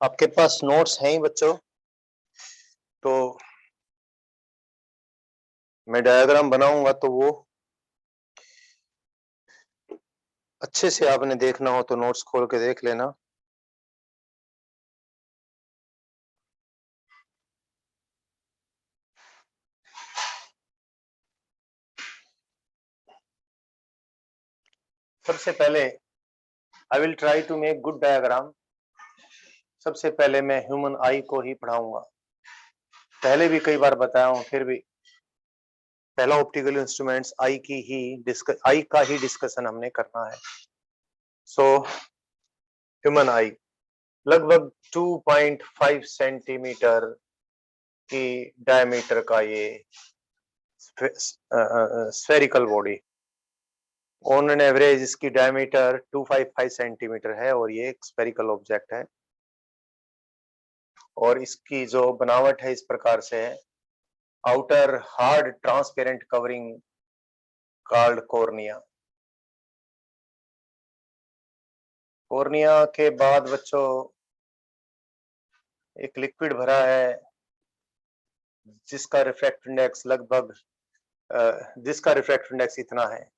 आपके पास नोट्स हैं ही बच्चों? तो मैं डायग्राम बनाऊंगा तो वो अच्छे से आपने देखना हो तो नोट्स खोल के देख लेना। सबसे पहले I will try to make good diagram. सबसे पहले मैं ह्यूमन आई को ही पढ़ाऊंगा। पहले भी कई बार बताया हूं, फिर भी पहला ऑप्टिकल इंस्ट्रूमेंट्स आई का ही डिस्कशन हमने करना है। सो ह्यूमन आई लगभग 2.5 सेंटीमीटर की डायमीटर का ये spherical body, on an average इसकी डायमीटर 255 सेंटीमीटर है और ये एक स्फेरिकल ऑब्जेक्ट है। और इसकी जो बनावट है इस प्रकार से है, outer hard transparent covering called cornea. Cornea के बाद बच्चों एक लिक्विड भरा है जिसका रिफ्रैक्टिव इंडेक्स इतना है,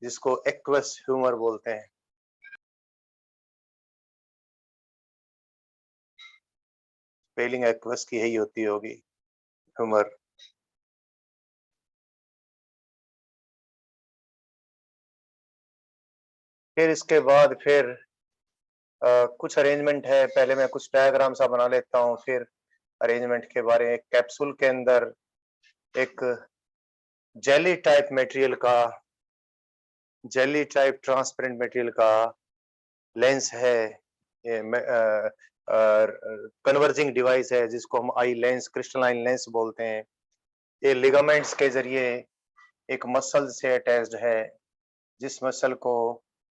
जिसको एक्वस ह्यूमर बोलते हैं। स्पेलिंग एक्वस की यही होती होगी, ह्यूमर। फिर इसके बाद कुछ अरेंजमेंट है। पहले मैं कुछ डायग्राम सा बना लेता हूँ, फिर अरेंजमेंट के बारे में। कैप्सूल के अंदर एक जेली टाइप ट्रांसपेरेंट मटेरियल का लेंस है, ये कन्वर्जिंग डिवाइस है जिसको हम आई लेंस, क्रिस्टलाइन लेंस बोलते हैं। ये लिगामेंट्स के जरिए एक मसल से अटैच्ड है, जिस मसल को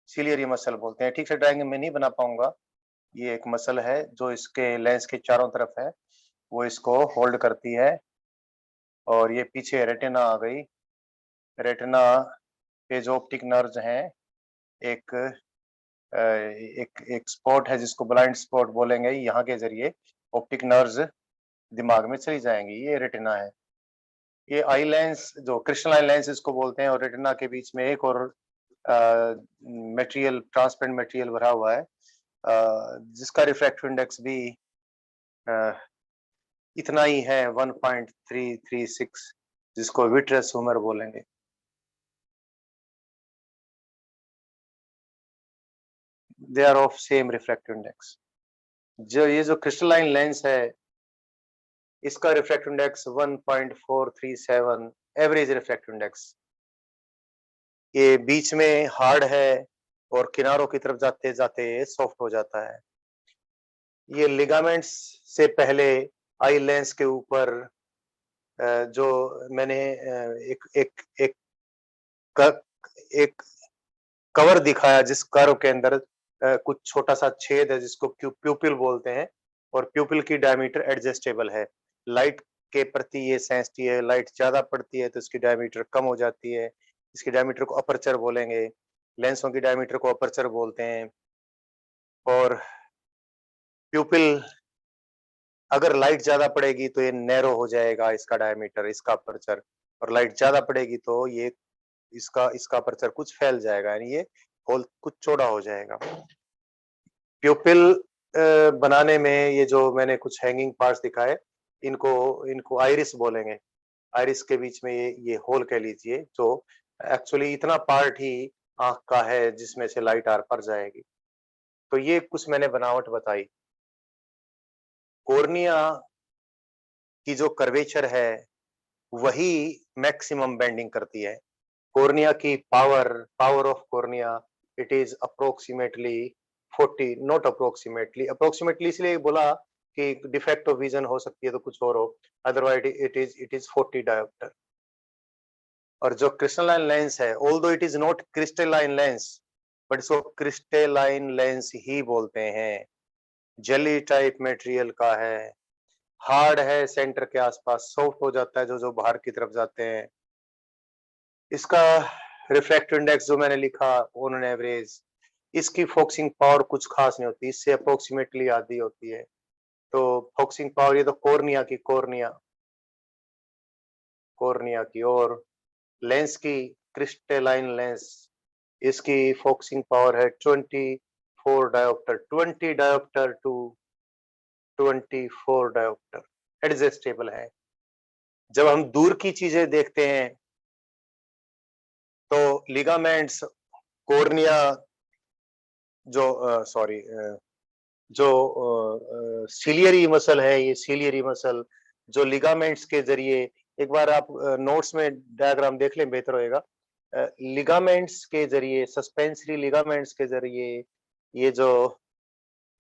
सिलियरी मसल बोलते हैं। ठीक से ड्राइंग में नहीं बना पाऊंगा। ये एक मसल है जो इसके लेंस के चारों तरफ है, वो इसको होल्ड करती है। और ये पीछे रेटिना आ गई। रेटिना पे जो ऑप्टिक नर्व्स हैं, एक एक स्पॉट है जिसको ब्लाइंड स्पॉट बोलेंगे। यहाँ के जरिए ऑप्टिक नर्व्स दिमाग में चली जाएंगी। ये रेटिना है। ये आई लेंस जो क्रिस्टलाइन लेंस इसको बोलते हैं, और रेटिना के बीच में एक और मटेरियल, ट्रांसपेरेंट मटेरियल भरा हुआ है, जिसका रिफ्रैक्टिव इंडेक्स भी इतना ही है, 1.336, जिसको विट्रस ह्यूमर बोलेंगे। They are of same refractive index. जो क्रिस्टलाइन लेंस है, इसका refractive index 1.437 average refractive index. ये बीच में हार्ड है और किनारों की तरफ जाते जाते सॉफ्ट हो जाता है। ये लिगामेंट्स से पहले आई लेंस के ऊपर जो मैंने एक एक एक एक कवर दिखाया, जिस कवर के अंदर कुछ छोटा सा छेद है जिसको प्यूपिल बोलते हैं, और प्यूपिल की डायमीटर एडजस्टेबल है। लाइट के प्रति ये सेंसिटिव है। लाइट ज्यादा पड़ती है तो इसकी डायमीटर कम हो जाती है। इसकी डायमीटर को अपर्चर बोलेंगे। लेंसों की डायमीटर को अपर्चर बोलते हैं। और प्यूपिल, अगर लाइट ज्यादा पड़ेगी तो ये नैरो हो जाएगा, इसका डायमीटर, इसका अपर्चर। और लाइट ज्यादा पड़ेगी तो ये इसका इसका अपर्चर कुछ फैल जाएगा, यानी ये होल कुछ चौड़ा हो जाएगा। प्यूपिल बनाने में ये जो मैंने कुछ हैंगिंग पार्ट्स दिखाए, इनको इनको आइरिस बोलेंगे। आइरिस के बीच में ये होल कह लीजिए, जो एक्चुअली इतना पार्ट ही आंख का है जिसमें से लाइट आर पार जाएगी। तो ये कुछ मैंने बनावट बताई। कॉर्निया की जो कर्वेचर है वही मैक्सिमम बेंडिंग करती है। कॉर्निया की power of cornea, it is approximately 40, not approximately इसलिए बोला कि डिफेक्ट ऑफ विजन हो सकती है तो कुछ और हो, अदरवाइज इट इज 40 डायोप्टर। और जो क्रिस्टलाइन लेंस है, although it is not crystalline lens, but इसको क्रिस्टलाइन लेंस ही बोलते हैं। जेली टाइप मटेरियल का है, हार्ड है, सेंटर के आसपास सॉफ्ट हो जाता है जो जो बाहर की तरफ जाते हैं। इसका रिफ्रैक्टिव इंडेक्स जो मैंने लिखा, ऑन एन एवरेज इसकी फोकसिंग पावर कुछ खास नहीं होती, इससे अप्रोक्सीमेटली आधी होती है। तो फोकसिंग पावर ये तो कॉर्निया की और लेंस की क्रिस्टलाइन लेंस, इसकी फोकसिंग पावर है 24 dioptre, 20 dioptre to 24 dioptre, adjustable है। जब हम दूर की चीजें देखते हैं तो लिगामेंट्स, कॉर्निया जो सिलियरी मसल है, ये सिलियरी मसल जो लिगामेंट्स के जरिए, एक बार आप नोट्स में डायग्राम देख लें बेहतर होएगा। लिगामेंट्स के जरिए, सस्पेंसरी लिगामेंट्स के जरिए ये जो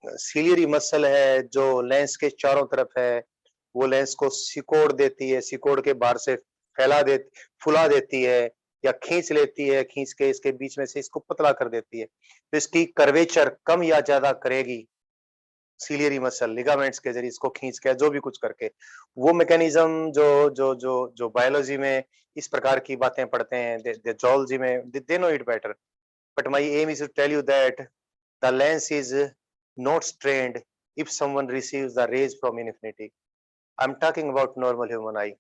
सिलियरी मसल है जो लेंस के चारों तरफ है, वो लेंस को सिकोड़ देती है, सिकोड़ के बाहर से फुला देती है या खींच लेती है, खींच के इसके बीच में से इसको पतला कर देती है। तो इसकी कर्वेचर कम या ज्यादा करेगी सिलियरी मसल लिगामेंट्स के जरिए, इसको खींच के जो भी कुछ करके। वो मैकेनिज्म जो बायोलॉजी में इस प्रकार की बातें पढ़ते हैं, जूलॉजी में they know it better, but my aim is to tell you that the lens is not strained if someone receives the rays from infinity. I'm talking about normal human eye.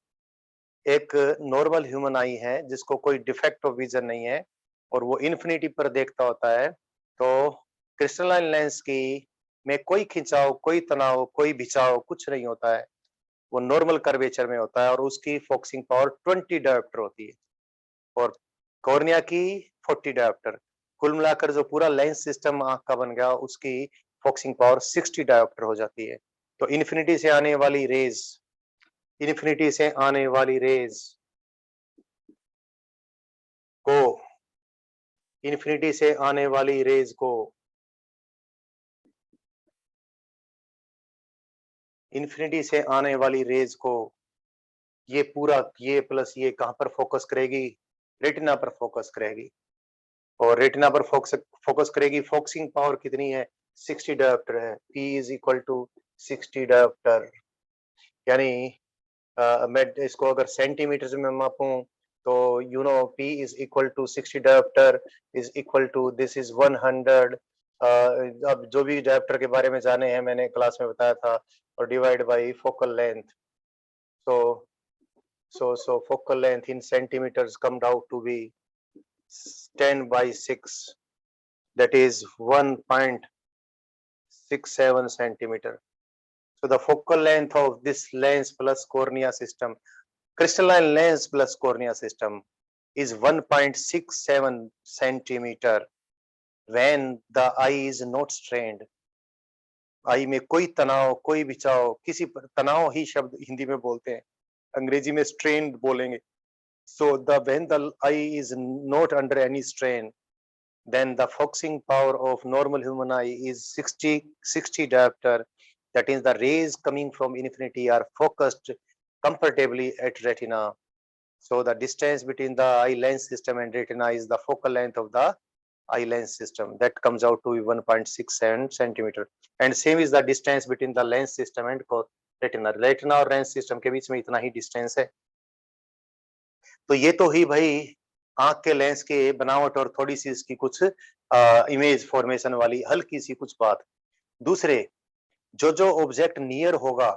एक normal human आई है जिसको कोई defect of vision नहीं है और वो infinity पर देखता होता है, तो क्रिस्टलाइन लेंस की में कोई खिंचाव, कोई तनाव, कोई बिछाव कुछ नहीं होता है, वो नॉर्मल कर्वेचर में होता है और उसकी फोकसिंग पावर 20 डायोप्टर होती है और कॉर्निया की 40 डायोप्टर। कुल मिलाकर जो पूरा लेंस सिस्टम आंख का बन गया, उसकी फोकसिंग पावर 60 डायोप्टर हो जाती है। तो इन्फिनिटी से आने वाली रेज, इन्फिनिटी से आने वाली रेज को, इन्फिनिटी से आने वाली रेज को, इन्फिनिटी से आने वाली रेज को ये पूरा, ये प्लस ये कहां पर फोकस करेगी? रेटिना पर फोकस करेगी और रेटिना पर फोकस करेगी। फोकसिंग पावर कितनी है? 60 डायोप्टर है। P is equal to 60 dioptre, यानी मैं इसको अगर सेंटीमीटर में मापूं तो you know P is equal to 60 dioptre is equal to, this is 100। अब जो भी डायोप्टर के बारे में जाने हैं मैंने क्लास में बताया था, और divide by focal length. So focal length in centimeters comes out to be 10/6, that is 1.67 centimeter. So the focal length of this lens plus cornea system, crystalline lens plus cornea system, is 1.67 centimeter when the eye is not strained. आई में कोई तनाव, कोई बिछाव, किसी पर तनाव ही शब्द हिंदी में बोलते हैं, अंग्रेजी में स्ट्रेन बोलेंगे। So when the eye is not under any strain, then the focusing power of normal human eye is 60 diopter. That is, the rays coming from infinity are focused comfortably at retina. So the distance between the eye lens system and retina is the focal length of the eye lens system. That comes out to 1.67 centimeter. And same is the distance between the lens system and retina. Retina और lens system के बीच में इतना ही distance है। तो ये तो ही भाई आंख के लेंस के बनावट और थोड़ी सी इसकी कुछ इमेज फॉर्मेशन वाली हल्की सी कुछ बात। दूसरे, जो ऑब्जेक्ट नियर होगा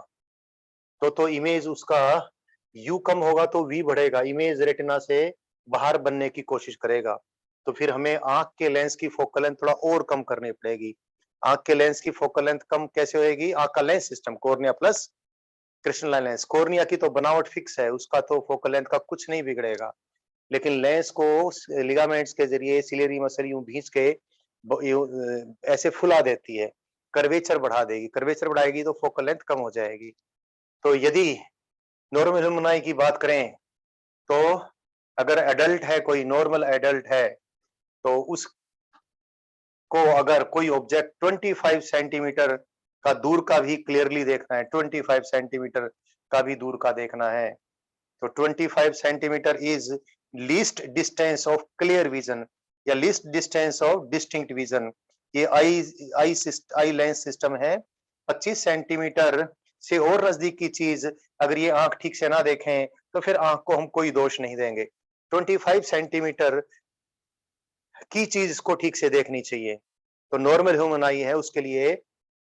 तो इमेज उसका यू कम होगा तो वी बढ़ेगा, इमेज रेटिना से बाहर बनने की कोशिश करेगा। तो फिर हमें आंख के लेंस की फोकल लेंथ थोड़ा और कम करनी पड़ेगी। आंख के लेंस की फोकल लेंथ कम कैसे होएगी? आंख का lens system cornea plus crystalline lens, cornea की तो बनावट फिक्स है, उसका तो फोकल लेंथ का कुछ नहीं बिगड़ेगा, लेकिन लेंस को लिगामेंट्स के जरिए सिलियरी मसल यूं भींच के ऐसे फुला देती है, कर्वेचर बढ़ा देगी, कर्वेचर बढ़ाएगी तो फोकल लेंथ कम हो जाएगी। तो यदि नॉर्मल ह्यूमन आई की बात करें तो अगर एडल्ट है, कोई नॉर्मल एडल्ट है, तो उसको अगर कोई ऑब्जेक्ट 25 सेंटीमीटर का दूर का भी क्लियरली देखना है, 25 सेंटीमीटर का भी दूर का देखना है, तो 25 centimetre is least distance of clear vision या least distance of distinct vision. ये आई लेंस सिस्टम है। 25 सेंटीमीटर से और नजदीक की चीज अगर ये आंख ठीक से ना देखें तो फिर आंख को हम कोई दोष नहीं देंगे। 25 सेंटीमीटर की चीज इसको ठीक से देखनी चाहिए। तो नॉर्मल ह्यूमन आई है उसके लिए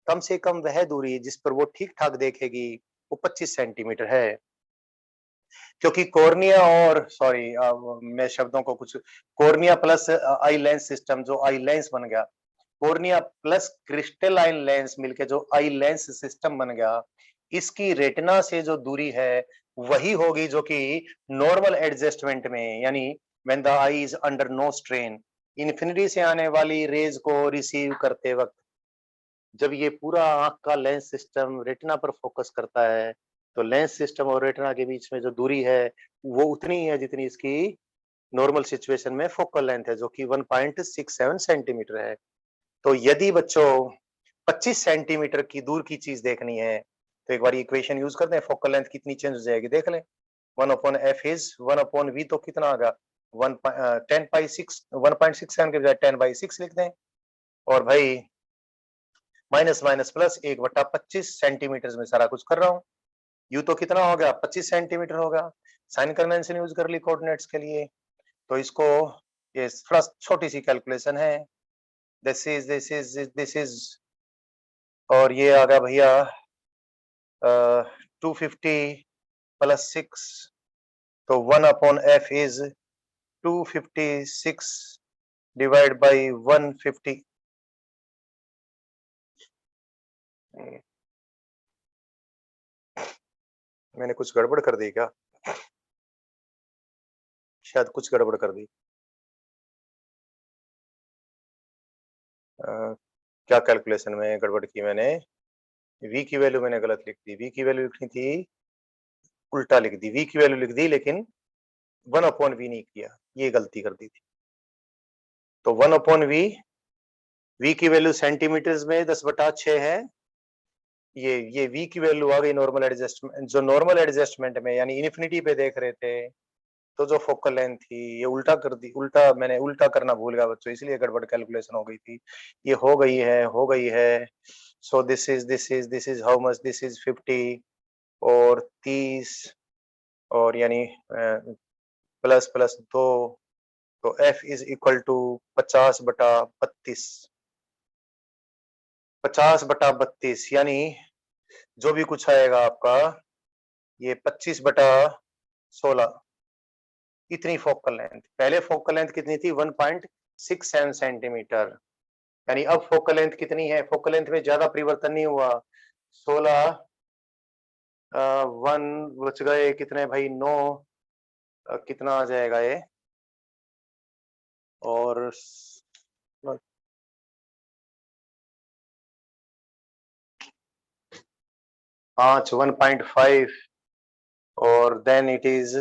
कम से कम वह दूरी जिस पर वो ठीक ठाक देखेगी वो 25 सेंटीमीटर है, क्योंकि कॉर्निया और सॉरी मैं शब्दों को कुछ cornea plus eye lens system जो आई लेंस बन गया, कॉर्निया प्लस क्रिस्टलाइन लेंस मिलके जो आई लेंस सिस्टम बन गया, इसकी रेटिना से जो दूरी है वही होगी जो कि नॉर्मल एडजस्टमेंट में, यानी when the eye is under no strain, infinity से आने वाली रेज को रिसीव करते वक्त जब ये पूरा आंख का लेंस सिस्टम रेटिना पर फोकस करता है, तो लेंस सिस्टम और रेटिना के बीच में जो दूरी है वो उतनी है जितनी इसकी नॉर्मल सिचुएशन में फोकल लेंथ है, जो कि 1.67 सेंटीमीटर है। तो यदि बच्चों 25 सेंटीमीटर की दूर की चीज देखनी है तो एक बार इक्वेशन यूज करते हैं, फोकल लेंथ कितनी चेंज हो जाएगी देख लें। 1/f इज 1/v, तो कितना आ गया 10/6, 1.67 के बजाय 10/6 लिख दें, और भाई माइनस माइनस प्लस 1/25 सेंटीमीटर में सारा कुछ कर रहा हूँ। यू तो कितना हो गया 25 सेंटीमीटर होगा। साइन कन्वेंशन यूज कर ली कोऑर्डिनेट्स के लिए, तो इसको ये थोड़ा छोटी सी कैलकुलेशन है, दिस इज और ये आ गया भैया 250 प्लस 6, तो 1/f इज 256 डिवाइड बाई 150। मैंने कुछ गड़बड़ कर दी क्या? शायद कुछ गड़बड़ कर दी। क्या कैलकुलेशन में गड़बड़ की मैंने? v की वैल्यू मैंने गलत लिख दी, v की वैल्यू लिखनी थी, उल्टा लिख दी, v की वैल्यू लिख दी लेकिन 1/v नहीं किया, ये गलती कर दी थी। तो 1/v, v की वैल्यू सेंटीमीटर्स में 10/6 है, ये v की वैल्यू आ गई नॉर्मल एडजस्टमेंट, जो नॉर्मल एडजस्टमेंट में यानी इन्फिनिटी पे देख रहे थे, तो जो फोकल लेंथ थी ये उल्टा कर दी, उल्टा मैंने उल्टा करना भूल गया बच्चों, इसलिए गड़बड़ कैलकुलेशन हो गई थी। ये हो गई है। So this is how much, this is 50 और 30 और यानी प्लस प्लस 2, तो f इज इक्वल टू 50/32, 50/32 यानी जो भी कुछ आएगा आपका ये 25/16, इतनी फोकल लेंथ। पहले फोकल लेंथ कितनी थी 1.67 सेंटीमीटर, यानी अब फोकल लेंथ कितनी है? फोकल लेंथ में ज्यादा परिवर्तन नहीं हुआ, 16 1 बच गए कितने भाई 9, कितना आ जाएगा ये, और 5 1.5 और then it is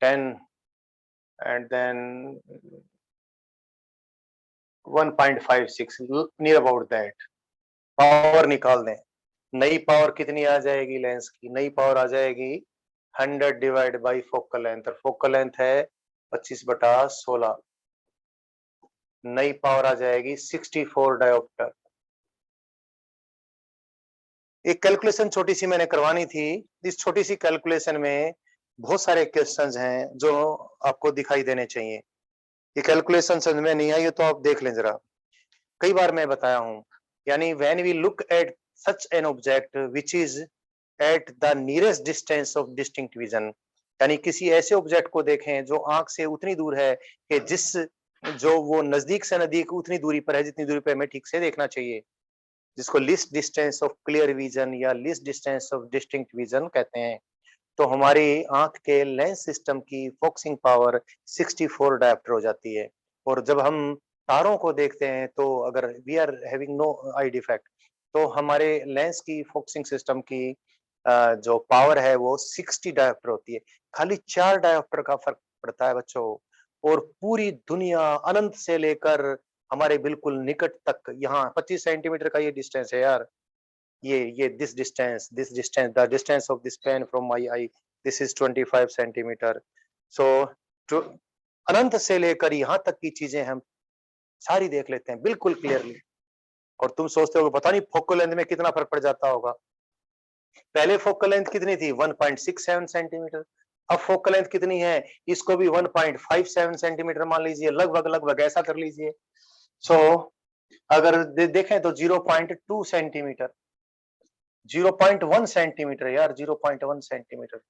10 and then 1.56 near about that. Power निकाल दें, नई पावर कितनी आ जाएगी लेंस की? नई पावर आ जाएगी 100 डिवाइड बाई फोकल लेंथ, और फोकल लेंथ है 25/16, नई पावर आ जाएगी 64 डायोप्टर। एक कैलकुलेशन छोटी सी मैंने करवानी थी, इस छोटी सी कैलकुलेशन में बहुत सारे क्वेश्चंस हैं जो आपको दिखाई देने चाहिए। ये कैलकुलेशन समझ में नहीं आई तो आप देख लें जरा, कई बार मैं बताया हूं, यानी when we look at such an object which is at the nearest distance of distinct vision, यानी किसी ऐसे ऑब्जेक्ट को देखें जो आंख से उतनी दूर है कि जो वो नजदीक से नजदीक उतनी दूरी पर है जितनी दूरी पर हमें ठीक से देखना चाहिए, जिसको least distance of clear vision या least distance of distinct vision कहते हैं। तो हमारी आंख के लेंस सिस्टम की फोकसिंग पावर 64 डायोप्टर हो जाती है, और जब हम तारों को देखते हैं तो अगर we are having no eye defect, तो हमारे लेंस की फोकसिंग सिस्टम की जो पावर है वो 60 डायोप्टर होती है। खाली 4 डायोप्टर का फर्क पड़ता है बच्चों, और पूरी दुनिया अनंत से लेकर हमारे बिल्कुल निकट तक, यहाँ 25 सेंटीमीटर का ये डिस्टेंस है यार, ये this distance the distance of this pen from my eye, this is 25 centimetre. So अनंत से लेकर यहाँ तक की चीजें हम सारी देख लेते हैं बिल्कुल क्लियरली, और तुम सोचते हो पता नहीं फोकल लेंथ में कितना फर्क पड़ जाता होगा। पहले फोकल लेंथ कितनी थी 1.67 सेंटीमीटर, अब फोकल लेंथ कितनी है, इसको भी 1.57 सेंटीमीटर मान लीजिए, लगभग लगभग ऐसा कर लीजिए। सो अगर देखें तो 0.2 सेंटीमीटर, 0.1 सेंटीमीटर यार, 0.1 सेंटीमीटर,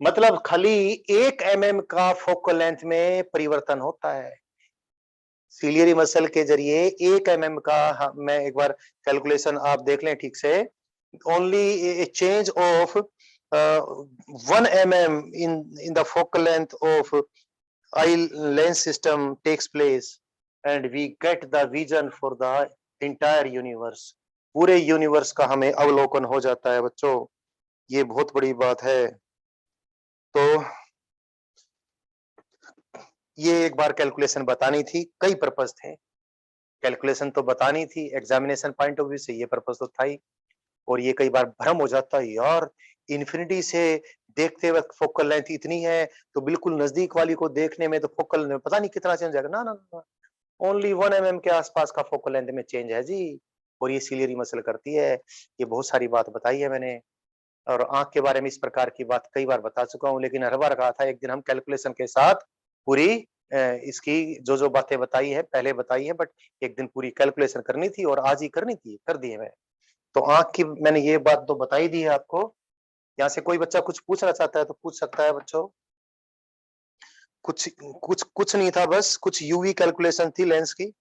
मतलब खाली 1 mm का फोकल लेंथ में परिवर्तन होता है। सिलियरी मसल के जरिए 1 mm का, मैं एक बार कैलकुलेशन आप देख लें ठीक से, only A change of 1 mm in the focal length of eye lens system takes place and we get the vision for the entire universe. पूरे यूनिवर्स का हमें अवलोकन हो जाता है बच्चों, ये बहुत बड़ी बात है। तो ये एक बार कैलकुलेशन बतानी थी, कई पर्पस थे, कैलकुलेशन तो बतानी थी, एग्जामिनेशन पॉइंट ऑफ व्यू से ये पर्पस तो था ही। और ये कई बार भ्रम हो जाता है यार, इन्फिनिटी से देखते वक्त फोकल लेंथ इतनी है, तो बिल्कुल नजदीक वाली को देखने में तो फोकल में पता नहीं कितना चेंज जाएगा। ना ना ना, ओनली 1 mm के आसपास का फोकल लेंथ में चेंज है जी, और ये सिलियरी मसल करती है। ये बहुत सारी बात बताई है मैंने, और आंख के बारे में इस प्रकार की बात कई बार बता चुका हूँ, लेकिन हर बार कहा था एक दिन हम कैलकुलेशन के साथ पूरी इसकी जो बातें बताई है पहले बताई है, बट एक दिन पूरी कैलकुलेशन करनी थी और आज ही करनी थी, कर दी है मैंने। तो आंख की मैंने ये बात तो बताई दी है आपको। यहाँ से कोई बच्चा कुछ पूछना चाहता है तो पूछ सकता है बच्चों। कुछ कुछ कुछ नहीं था, बस कुछ यूवी कैलकुलेशन थी लेंस की,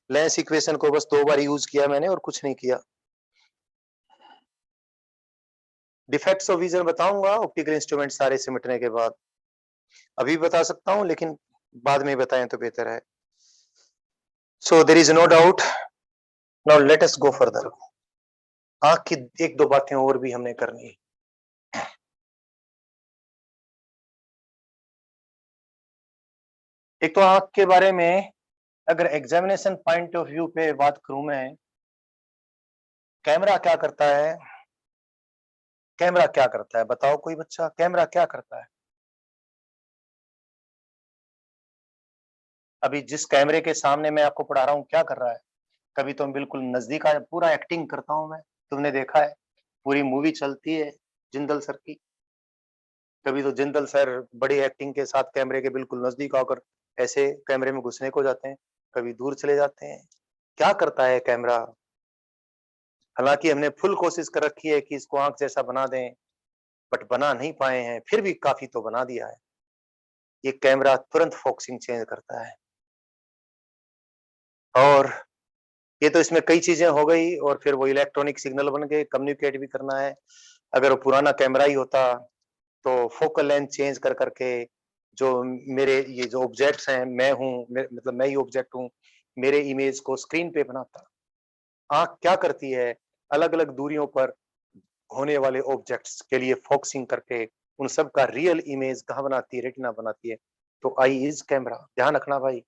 लेंस इक्वेशन को बस 2 बार यूज किया मैंने और कुछ नहीं किया। डिफेक्ट्स ऑफ विजन बताऊंगा ऑप्टिकल इंस्ट्रूमेंट सारे सिमटने के बाद, अभी बता सकता हूं लेकिन बाद में बताएं तो बेहतर है। So there is no doubt, now let us go further. आंख की एक दो बातें और भी हमने करनी है। एक तो आंख के बारे में अगर एग्जामिनेशन पॉइंट ऑफ व्यू पे बात करूं मैं, कैमरा क्या करता है, कैमरा क्या करता है बताओ कोई बच्चा, कैमरा क्या करता है? अभी जिस कैमरे के सामने मैं आपको पढ़ा रहा हूं क्या कर रहा है? कभी तो बिल्कुल नजदीक आ, पूरा एक्टिंग करता हूं मैं, तुमने देखा है, पूरी मूवी चलती है जिंदल सर की, कभी तो जिंदल सर बड़ी एक्टिंग के साथ कैमरे के बिल्कुल नजदीक आकर ऐसे कैमरे में घुसने को जाते हैं, कभी दूर चले जाते हैं। क्या करता है कैमरा? हालांकि हमने फुल कोशिश कर रखी है कि इसको आंख जैसा बना दें, बट बना नहीं पाए हैं, फिर भी काफी तो बना दिया है। ये कैमरा तुरंत फोकसिंग चेंज करता है, और ये तो इसमें कई चीजें हो गई, और फिर वो इलेक्ट्रॉनिक सिग्नल बन गए, कम्युनिकेट भी करना है। अगर वो पुराना कैमरा ही होता तो फोकल लेंथ चेंज कर करके जो मेरे ये जो ऑब्जेक्ट्स हैं, मैं हूँ, मतलब मैं ही ऑब्जेक्ट हूँ, मेरे इमेज को स्क्रीन पे बनाता। आंख क्या करती है, अलग अलग दूरियों पर होने वाले ऑब्जेक्ट्स के लिए फोकसिंग करके उन सब का रियल इमेज कहाँ बनाती है, रेटिना बनाती है। तो आई इज कैमरा, ध्यान रखना भाई।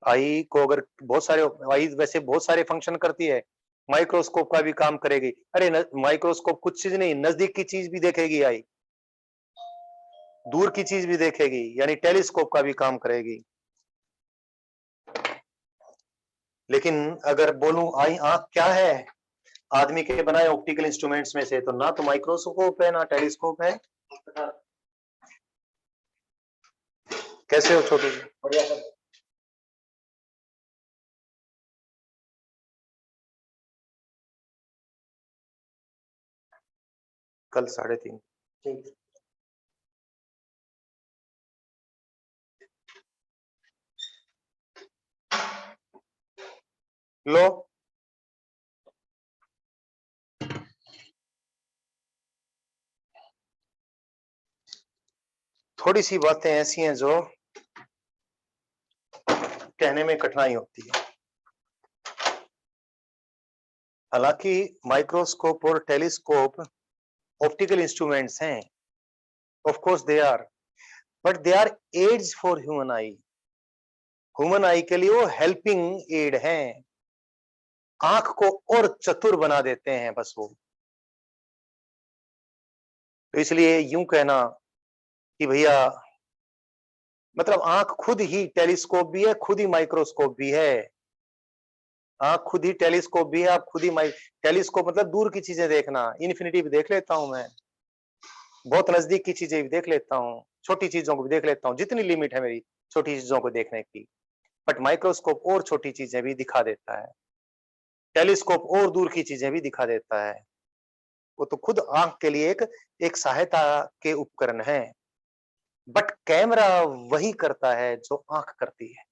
आई को अगर बहुत सारे, आई वैसे बहुत सारे फंक्शन करती है, माइक्रोस्कोप का भी काम करेगी। अरे माइक्रोस्कोप कुछ चीज नहीं, नजदीक की चीज भी देखेगी आई, दूर की चीज भी देखेगी, यानी टेलीस्कोप का भी काम करेगी। लेकिन अगर बोलूं आई आंख क्या है आदमी के बनाए ऑप्टिकल इंस्ट्रूमेंट्स में से, तो ना तो माइक्रोस्कोप है ना टेलीस्कोप है। कैसे हो छोटू जी? बढ़िया सर। कल 3:30। ठीक। लो, थोड़ी सी बातें ऐसी हैं जो कहने में कठिनाई होती है। हालांकि माइक्रोस्कोप और टेलीस्कोप ऑप्टिकल इंस्ट्रूमेंट्स हैं, of course they are, but they are aids for human eye. Human eye के लिए वो हेल्पिंग एड हैं, आंख को और चतुर बना देते हैं बस वो। तो इसलिए यूं कहना कि भैया, मतलब आंख खुद ही टेलीस्कोप भी है, खुद ही माइक्रोस्कोप भी है। आंख खुद ही टेलीस्कोप भी है, आप खुद ही टेलीस्कोप मतलब दूर की चीजें देखना, इन्फिनिटी भी देख लेता हूं मैं, बहुत नजदीक की चीजें भी देख लेता हूँ, छोटी चीजों को भी देख लेता हूँ, जितनी लिमिट है मेरी छोटी चीजों को देखने की। बट माइक्रोस्कोप और छोटी चीजें भी दिखा देता है, टेलीस्कोप और दूर की चीजें भी दिखा देता है। वो तो खुद आंख के लिए एक सहायता के उपकरण है, बट कैमरा वही करता है जो आंख करती है।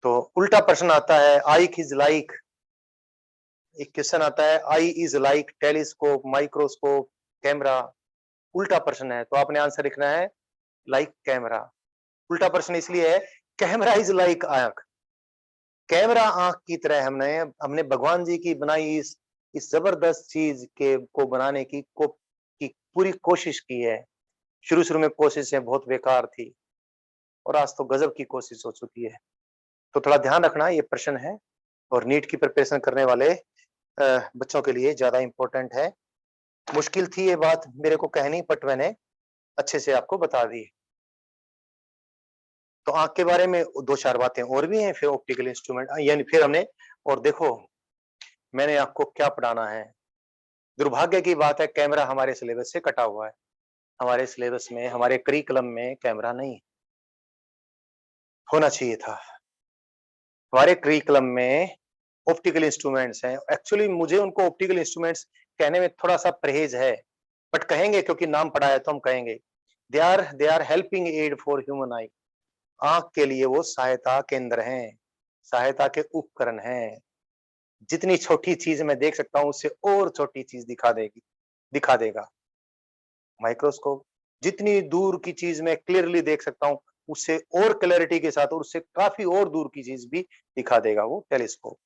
तो उल्टा प्रश्न आता है, आई इज लाइक, एक क्वेश्चन आता है, eye is like telescope, microscope, camera. उल्टा प्रश्न है, तो आपने आंसर लिखना है लाइक कैमरा। उल्टा प्रश्न इसलिए है, कैमरा इज लाइक आंख, कैमरा आंख की तरह हमने हमने भगवान जी की बनाई इस जबरदस्त चीज के को बनाने की पूरी कोशिश की है। शुरू में कोशिशें बहुत बेकार थी और आज तो गजब की कोशिश हो चुकी है। तो थोड़ा ध्यान रखना, ये प्रश्न है और नीट की प्रिपरेशन करने वाले बच्चों के लिए ज्यादा इंपॉर्टेंट है। मुश्किल थी ये बात मेरे को कहनी, बट मैंने अच्छे से आपको बता दी। तो आंख के बारे में दो चार बातें और भी हैं, फिर ऑप्टिकल इंस्ट्रूमेंट, यानी फिर हमने, और देखो मैंने आपको क्या पढ़ाना है। दुर्भाग्य की बात है, कैमरा हमारे सिलेबस से कटा हुआ है। हमारे सिलेबस में, हमारे करिकुलम में कैमरा नहीं होना चाहिए था। हमारे करिकुलम में ऑप्टिकल इंस्ट्रूमेंट्स हैं। एक्चुअली मुझे उनको ऑप्टिकल इंस्ट्रूमेंट्स कहने में थोड़ा सा परहेज है, बट कहेंगे क्योंकि नाम पढ़ा है तो हम कहेंगे। They are helping aid for human eye. आंख के लिए वो सहायता केंद्र हैं, सहायता के उपकरण हैं। जितनी छोटी चीज मैं देख सकता हूं उससे और छोटी चीज दिखा देगा माइक्रोस्कोप। जितनी दूर की चीज मैं क्लियरली देख सकता हूं उससे और क्लैरिटी के साथ और उससे काफी और दूर की चीज भी दिखा देगा वो टेलीस्कोप।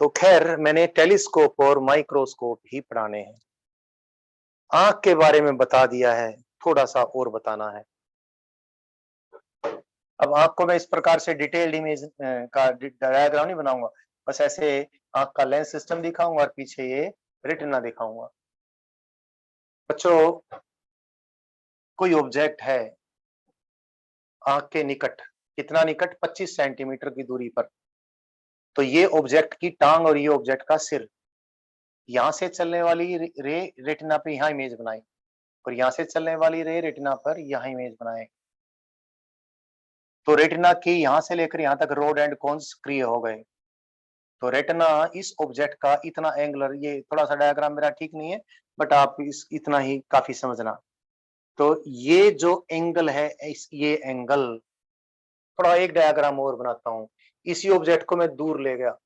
तो खैर मैंने टेलीस्कोप और माइक्रोस्कोप ही पढ़ाने हैं। आंख के बारे में बता दिया है, थोड़ा सा और बताना है। अब आंख को मैं इस प्रकार से डिटेल्ड इमेज का डायग्राम नहीं बनाऊंगा, बस ऐसे आंख का लेंस सिस्टम दिखाऊंगा और पीछे ये रेटिना दिखाऊंगा। बच्चों, कोई ऑब्जेक्ट है आंख के निकट, कितना निकट, 25 सेंटीमीटर की दूरी पर। तो ये ऑब्जेक्ट की टांग और ये ऑब्जेक्ट का सिर, यहां से चलने वाली रे रेटिना पे यहाँ इमेज बनाई और यहां से चलने वाली रे रेटिना पर यहाँ इमेज बनाए। तो रेटिना की यहां से लेकर यहां तक रोड एंड कॉन्स क्रिएट हो गए। तो रेटिना इस ऑब्जेक्ट का इतना एंगुलर, ये थोड़ा सा डायग्राम मेरा ठीक नहीं है, बट आप इस इतना ही काफी समझना। तो ये जो एंगल है, ये एंगल, थोड़ा एक डायग्राम और बनाता हूं। इसी ऑब्जेक्ट को मैं दूर ले गया,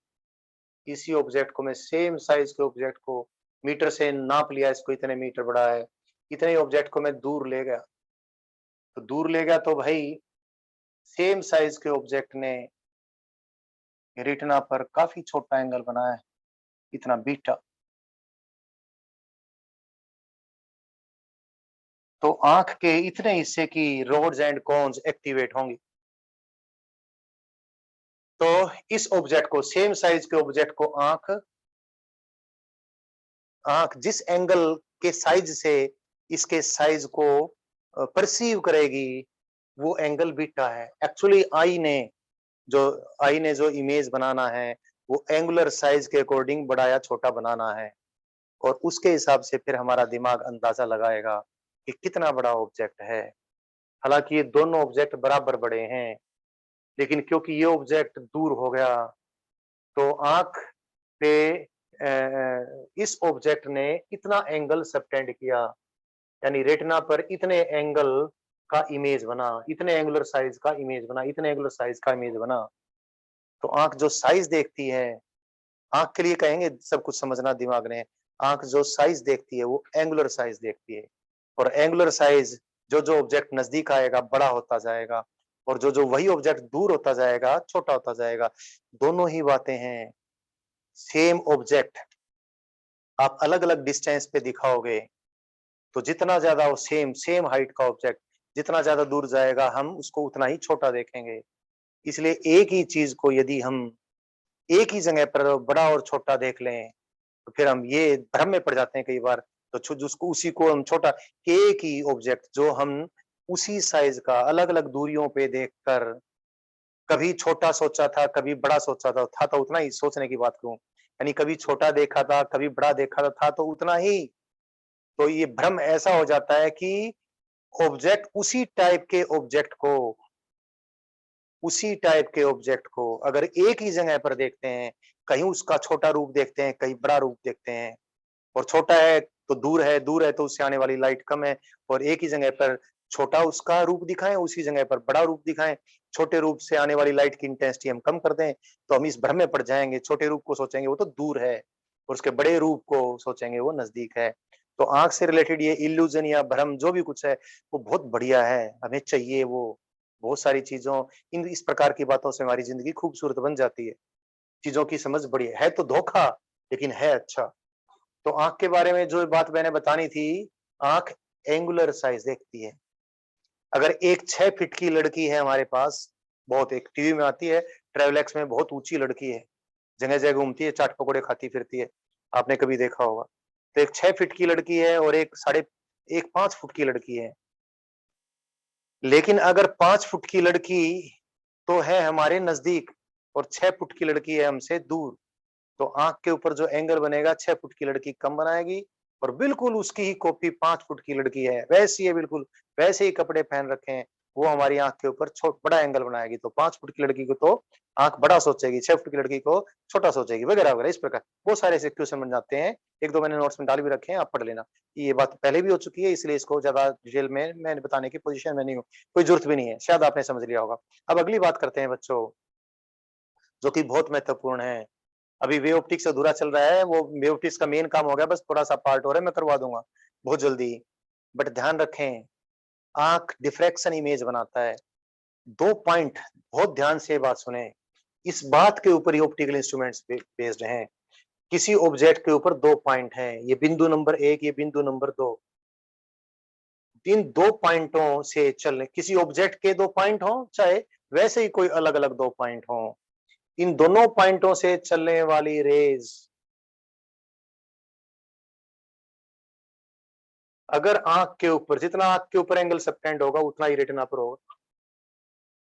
इसी ऑब्जेक्ट को मैं सेम साइज के ऑब्जेक्ट को मीटर से नाप लिया, इसको इतने मीटर बड़ा है, इतने ऑब्जेक्ट को मैं दूर ले गया। तो दूर ले गया तो भाई सेम साइज के ऑब्जेक्ट ने रेटिना पर काफी छोटा एंगल बनाया है, इतना बीटा। तो आंख के इतने हिस्से की रोड्स एंड कोन्स एक्टिवेट होंगी। तो इस ऑब्जेक्ट को, सेम साइज के ऑब्जेक्ट को आंख आंख जिस एंगल के साइज से इसके साइज को परसीव करेगी, वो एंगल बीटा है। एक्चुअली जो आई ने जो इमेज बनाना है वो एंगुलर साइज के अकॉर्डिंग बड़ा या छोटा बनाना है, और उसके हिसाब से फिर हमारा दिमाग अंदाजा लगाएगा कि कितना बड़ा ऑब्जेक्ट है। हालांकि ये दोनों ऑब्जेक्ट बराबर बड़े हैं, लेकिन क्योंकि ये ऑब्जेक्ट दूर हो गया तो आंख पे इस ऑब्जेक्ट ने इतना एंगल सबटेंड किया, यानी रेटिना पर इतने एंगल का इमेज बना, इतने एंगुलर साइज का इमेज बना, इतने एंगुलर साइज का इमेज बना। तो आंख जो साइज देखती है, आंख के लिए कहेंगे सब कुछ समझना दिमाग ने, आंख जो साइज देखती है वो एंगुलर साइज देखती है, और एंगुलर साइज जो जो ऑब्जेक्ट नजदीक आएगा बड़ा होता जाएगा, और जो जो वही ऑब्जेक्ट दूर होता जाएगा छोटा होता जाएगा। दोनों ही बातें हैं। सेम ऑब्जेक्ट आप अलग अलग डिस्टेंस पे दिखाओगे तो जितना ज्यादा वो सेम सेम हाइट का ऑब्जेक्ट जितना ज्यादा दूर जाएगा हम उसको उतना ही छोटा देखेंगे। इसलिए एक ही चीज को यदि हम एक ही जगह पर बड़ा और छोटा देख लें तो फिर हम ये भ्रम में पड़ जाते हैं कई बार। तो जिसको उसी को हम छोटा, एक ही ऑब्जेक्ट जो हम उसी साइज का अलग अलग दूरियों पे देखकर कभी छोटा सोचा था कभी बड़ा सोचा था तो उतना ही सोचने की बात करूं, यानी कभी छोटा देखा था कभी बड़ा देखा था तो उतना ही। तो ये भ्रम ऐसा हो जाता है कि ऑब्जेक्ट, उसी टाइप के ऑब्जेक्ट को उसी टाइप के ऑब्जेक्ट को अगर एक ही जगह पर देखते हैं, कहीं उसका छोटा रूप देखते हैं, कहीं बड़ा रूप देखते हैं, और छोटा है तो दूर है तो उससे आने वाली लाइट कम है, और एक ही जगह पर छोटा उसका रूप दिखाएं, उसी जगह पर बड़ा रूप दिखाएं, छोटे रूप से आने वाली लाइट की इंटेंसिटी हम कम कर दें, तो हम इस भ्रम में पड़ जाएंगे, छोटे रूप को सोचेंगे वो तो दूर है, और उसके बड़े रूप को सोचेंगे वो नजदीक है। तो आंख से रिलेटेड ये इल्यूजन या भ्रम जो भी कुछ है वो बहुत बढ़िया है, हमें चाहिए वो। बहुत सारी चीजों इन इस प्रकार की बातों से हमारी जिंदगी खूबसूरत बन जाती है, चीजों की समझ बढ़िया है, तो धोखा लेकिन है अच्छा। तो आंख के बारे में जो बात मैंने बतानी थी, आंख एंगुलर साइज देखती है। अगर एक 6 फीट की लड़की है हमारे पास, बहुत एक टीवी में आती है, ट्रेवल में बहुत ऊंची लड़की है, जगह जगह घूमती है, चाट पकौड़े खाती फिरती है, आपने कभी देखा होगा। तो एक 6 फीट की लड़की है और एक 5 फुट की लड़की है। लेकिन अगर 5 फुट की लड़की तो है हमारे नजदीक और 6 फुट की लड़की है हमसे दूर, तो आंख के ऊपर जो एंगल बनेगा 6 फुट की लड़की कम बनाएगी, और बिल्कुल उसकी ही कॉपी 5 फुट की लड़की है, वैसी है बिल्कुल, वैसे ही कपड़े पहन रखे हैं, वो हमारी आंख के ऊपर बड़ा एंगल बनाएगी। तो 5 फुट की लड़की को तो आंख बड़ा सोचेगी, 6 फुट की लड़की को छोटा सोचेगी, वगैरह वगैरह इस प्रकार बहुत सारे ऐसे क्वेश्चन बन जाते हैं। एक दो मैंने नोट्स में डाल भी रखे हैं, आप पढ़ लेना। ये बात पहले भी हो चुकी है, इसलिए इसको ज्यादा डिटेल में मैंने बताने की पोजीशन में नहीं हूँ, कोई जरूरत भी नहीं है, शायद आपने समझ लिया होगा। अब अगली बात करते हैं बच्चों, जो कि बहुत महत्वपूर्ण है। अभी वे ऑप्टिक्स अधूरा चल रहा है, वो वे ऑप्टिक्स का मेन काम हो गया, बस थोड़ा सा पार्ट और है, मैं करवा दूंगा बहुत जल्दी। बट ध्यान रखें, आंख डिफ्रैक्शन इमेज बनाता है। 2 पॉइंट, बहुत ध्यान से बात सुने, इस बात के ऊपर ही ऑप्टिकल इंस्ट्रूमेंट्स बेस्ड हैं। किसी ऑब्जेक्ट के ऊपर 2 पॉइंट हैं, ये बिंदु नंबर 1, ये बिंदु नंबर 2। इन 2 पॉइंटों से चलने, किसी ऑब्जेक्ट के 2 पॉइंट हो, चाहे वैसे ही कोई अलग अलग 2 पॉइंट हो, इन दोनों पॉइंटों से चलने वाली रेज, अगर आंख के ऊपर, जितना आंख के ऊपर एंगल सबटेंड होगा उतना ही रेटिना पर होगा।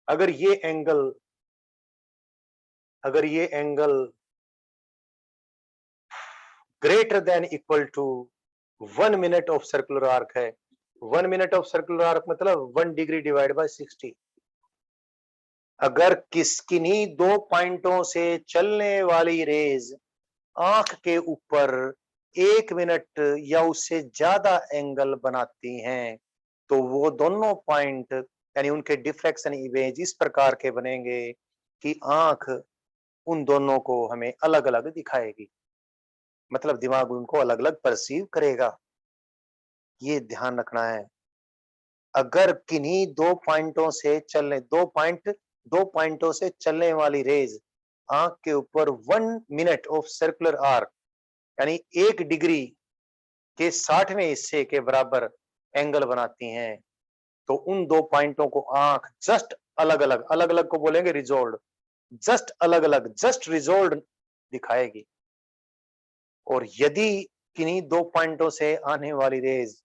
अगर ये एंगल अगर ये angle greater than equal to 1 minute of circular arc है, 1 मिनट ऑफ सर्कुलर आर्क मतलब 1 डिग्री डिवाइड बाय 60। अगर किन्हीं 2 पॉइंटों से चलने वाली रेज आंख के ऊपर 1 मिनट या उससे ज्यादा एंगल बनाती हैं, तो वो दोनों पॉइंट यानी उनके डिफ्रैक्शन इमेज इस प्रकार के बनेंगे कि आंख उन दोनों को हमें अलग अलग दिखाएगी, मतलब दिमाग उनको अलग अलग परसीव करेगा। ये ध्यान रखना है। अगर किन्हीं 2 पॉइंटों से चलने 2 पॉइंटों से चलने वाली रेज आंख के ऊपर 1 मिनट ऑफ सर्कुलर आर्क यानी 1 डिग्री के 60वें हिस्से के बराबर एंगल बनाती हैं, तो उन 2 पॉइंटों को आंख जस्ट अलग अलग को बोलेंगे रिजोल्व, जस्ट अलग अलग, जस्ट रिजोल्व दिखाएगी। और यदि किन्हीं 2 पॉइंटों से आने वाली रेज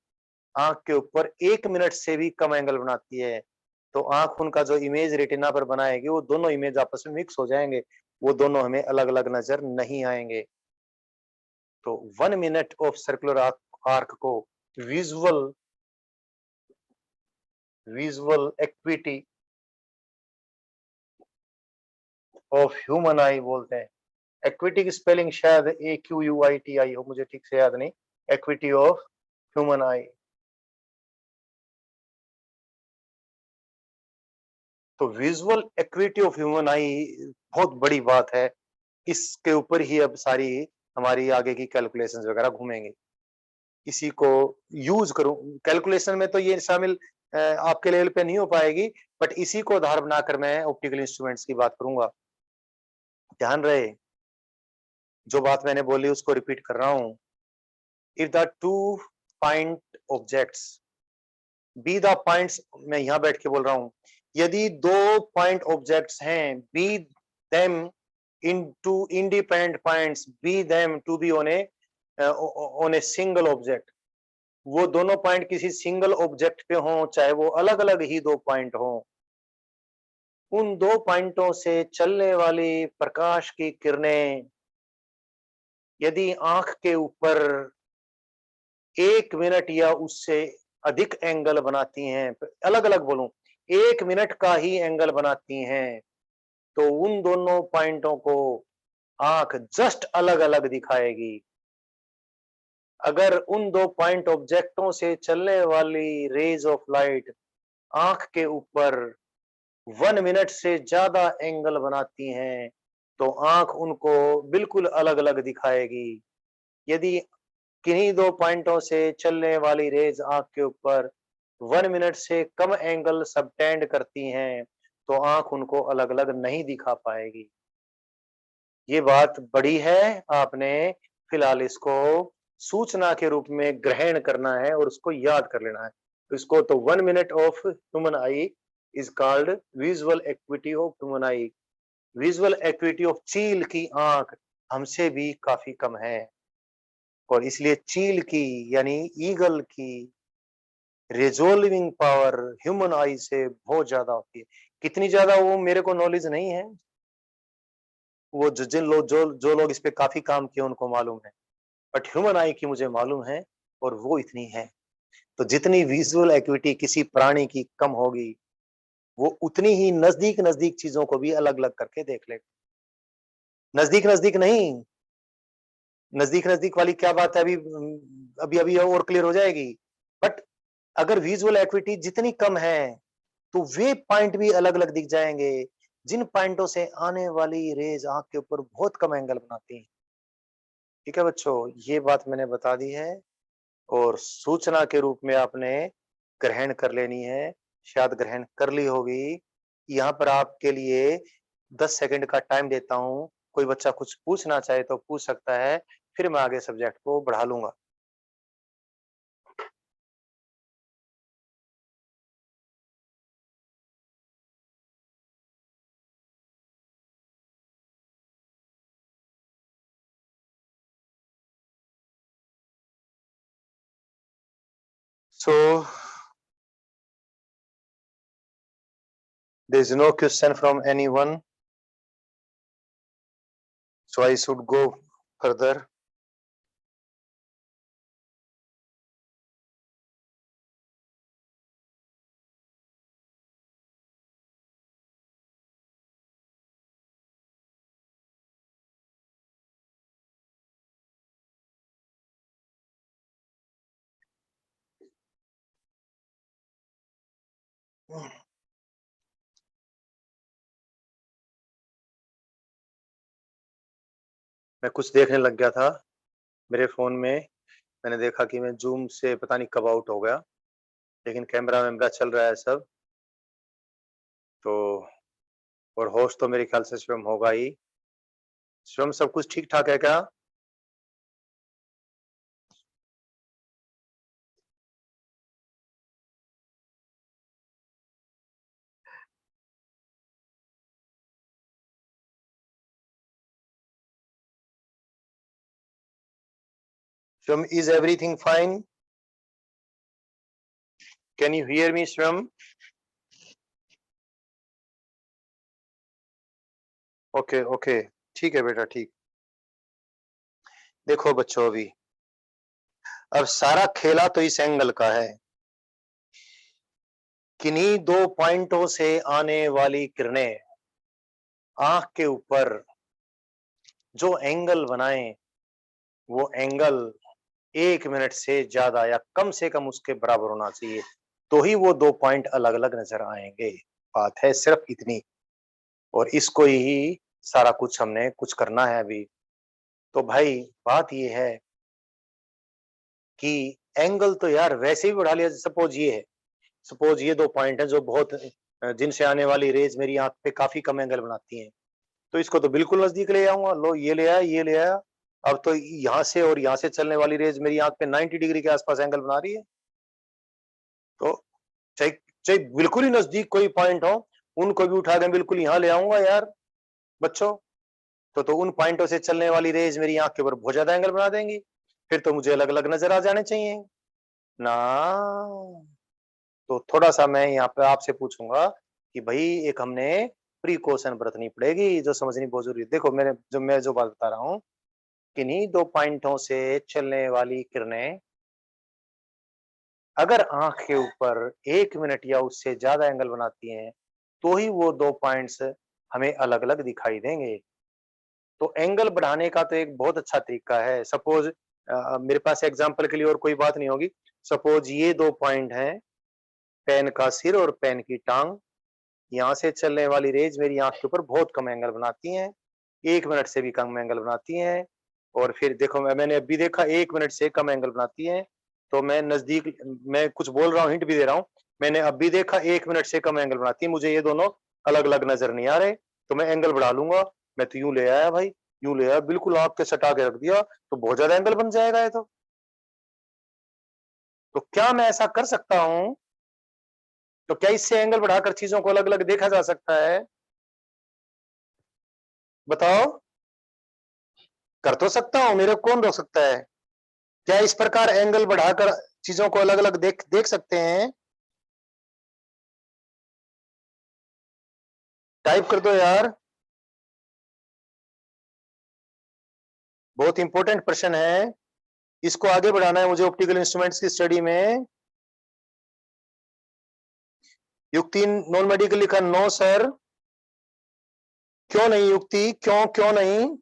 आंख के ऊपर 1 मिनट से भी कम एंगल बनाती है, तो आंख उनका जो इमेज रेटिना पर बनाएगी, वो दोनों इमेज आपस में मिक्स हो जाएंगे, वो दोनों हमें अलग अलग नजर नहीं आएंगे। तो 1 मिनट ऑफ सर्कुलर आर्क को visual visual acuity of human आई बोलते हैं। एक्विटी की स्पेलिंग शायद AQUITI हो, मुझे ठीक से याद नहीं। Acuity of human eye. तो visual acuity of human eye बहुत बड़ी बात है, इसके ऊपर ही अब सारी हमारी आगे की कैलकुलेशंस वगैरह घूमेंगे। इसी को यूज करूं कैलकुलेशन में, तो ये शामिल आपके लेवल पे नहीं हो पाएगी, बट इसी को आधार बनाकर मैं ऑप्टिकल इंस्ट्रूमेंट्स की बात करूंगा। ध्यान रहे, जो बात मैंने बोली उसको रिपीट कर रहा हूं। If the 2 point objects be the points, मैं यहां बैठ के बोल रहा हूं, यदि 2 पॉइंट ऑब्जेक्ट्स हैं, be them in two independent points, be them to be on a single object, वो दोनों पॉइंट किसी सिंगल ऑब्जेक्ट पे हों, चाहे वो अलग अलग ही 2 पॉइंट हों, उन 2 पॉइंटों से चलने वाली प्रकाश की किरणें यदि आंख के ऊपर 1 मिनट या उससे अधिक एंगल बनाती हैं, अलग अलग बोलूं, 1 मिनट का ही एंगल बनाती हैं, तो उन दोनों पॉइंटों को आंख जस्ट अलग अलग दिखाएगी। अगर उन दो पॉइंट ऑब्जेक्टों से चलने वाली रेज ऑफ लाइट आंख के ऊपर 1 मिनट से ज्यादा एंगल बनाती हैं, तो आंख उनको बिल्कुल अलग अलग दिखाएगी। यदि किन्हीं दो पॉइंटों से चलने वाली रेज आंख के ऊपर 1 मिनट से कम एंगल सबटेंड करती हैं, तो आंख उनको अलग अलग नहीं दिखा पाएगी। ये बात बड़ी है, आपने फिलहाल इसको सूचना के रूप में ग्रहण करना है और उसको याद कर लेना है। तो इसको तो 1 minute of human I is called visual activity of human I. Visual activity of चील की आंख हमसे भी काफी कम है, और इसलिए चील की यानी ईगल की रिजोल्विंग पावर ह्यूमन आई से बहुत ज्यादा होती है। कितनी ज्यादा वो मेरे को नॉलेज नहीं है, वो जिन लोग जो लोग इस पे काफी काम किए उनको मालूम है, बट ह्यूमन आई की मुझे मालूम है, और वो इतनी है। तो जितनी विजुअल एक्टिविटी किसी प्राणी की कम होगी, वो उतनी ही नजदीक नजदीक चीजों को भी अलग अलग करके देख लेगा। नजदीक नजदीक नहीं, नजदीक नजदीक वाली क्या बात है, अभी अभी और क्लियर हो जाएगी। बट अगर विजुअल एक्टिविटी जितनी कम है, तो वे पॉइंट भी अलग अलग दिख जाएंगे, जिन पॉइंटों से आने वाली रेज आंख के ऊपर बहुत कम एंगल बनाती है। ठीक है बच्चों, ये बात मैंने बता दी है, और सूचना के रूप में आपने ग्रहण कर लेनी है। शायद ग्रहण कर ली होगी। यहाँ पर आपके लिए 10 सेकंड का टाइम देता हूँ। कोई बच्चा कुछ पूछना चाहे तो पूछ सकता है, फिर मैं आगे सब्जेक्ट को बढ़ा लूंगा। सो there is no question from anyone, so I should go further. मैं कुछ देखने लग गया था मेरे फोन में। मैंने देखा कि मैं जूम से पता नहीं कब आउट हो गया, लेकिन कैमरा वैमरा चल रहा है सब। तो और होस्ट तो मेरे ख्याल से शिवम होगा ही। शिवम, सब कुछ ठीक ठाक है क्या? Shivam, is everything fine? Can you hear me Shivam? Okay okay, ठीक है बेटा, ठीक। देखो बच्चों, अभी अब सारा खेला तो इस एंगल का है। किन्हीं दो पॉइंटों से आने वाली किरणें आंख के ऊपर जो एंगल बनाए, वो एंगल 1 मिनट से ज्यादा या कम से कम उसके बराबर होना चाहिए, तो ही वो दो पॉइंट अलग अलग नजर आएंगे। बात है सिर्फ इतनी, और इसको ही सारा कुछ हमने कुछ करना है अभी। तो भाई बात ये है कि एंगल तो यार वैसे ही बढ़ा लिया। सपोज ये दो पॉइंट है जो बहुत जिनसे आने वाली रेज मेरी आंख पे काफी कम एंगल बनाती हैं, तो इसको तो बिल्कुल नजदीक ले आऊंगा। लो, ये ले आया, ये ले आया। अब तो यहाँ से और यहाँ से चलने वाली रेज मेरी आंख पे 90 डिग्री के आसपास एंगल बना रही है। तो चाहे चाहे बिल्कुल ही नजदीक कोई पॉइंट हो, उनको भी उठा के बिल्कुल यहाँ ले आऊंगा यार बच्चों। तो उन पॉइंटों से चलने वाली रेज मेरी आंख के ऊपर बहुत ज्यादा एंगल बना देंगी, फिर तो मुझे अलग अलग नजर आ जाने चाहिए ना। तो थोड़ा सा मैं यहाँ पे आपसे पूछूंगा कि भाई एक हमने प्रिकॉशन बरतनी पड़ेगी, जो समझनी बहुत जरूरी है। देखो, मैं जो बात बता रहा हूँ, किन्हीं दो पॉइंटों से चलने वाली किरणें अगर आंख के ऊपर 1 मिनट या उससे ज्यादा एंगल बनाती हैं तो ही वो 2 पॉइंट्स हमें अलग-अलग दिखाई देंगे। तो एंगल बढ़ाने का तो एक बहुत अच्छा तरीका है। सपोज मेरे पास एग्जांपल के लिए और कोई बात नहीं होगी। सपोज ये 2 पॉइंट हैं, पेन का सिर और पेन की टांग। यहाँ से चलने वाली रेज मेरी आंख के ऊपर बहुत कम एंगल बनाती हैं, 1 मिनट से भी कम एंगल बनाती हैं। और फिर देखो मैंने अभी देखा 1 मिनट से कम एंगल बनाती हैं, तो मैं नजदीक, मैं कुछ बोल रहा हूँ, हिंट भी दे रहा हूँ। मैंने अभी देखा 1 मिनट से कम एंगल बनाती है, मुझे ये दोनों अलग-अलग नजर नहीं आ रहे, तो मैं एंगल बढ़ा लूंगा। मैं तो यूं ले आया भाई, यूं ले आया, बिल्कुल आँख के सटा के रख दिया, तो बहुत ज्यादा एंगल बन जाएगा ये तो। तो क्या मैं ऐसा कर सकता हूँ? तो क्या इससे एंगल बढ़ाकर चीजों को अलग-अलग देखा जा सकता है? बताओ? कर तो सकता हूँ, मेरे को कौन रोक सकता है? क्या इस प्रकार एंगल बढ़ाकर चीजों को अलग-अलग देख देख सकते हैं? टाइप कर दो यार। बहुत इंपॉर्टेंट प्रश्न है, इसको आगे बढ़ाना है मुझे ऑप्टिकल इंस्ट्रूमेंट्स की स्टडी में। युक्ति नॉन मेडिकल लिखा, नो सर। क्यों नहीं युक्ति, क्यों क्यों नहीं?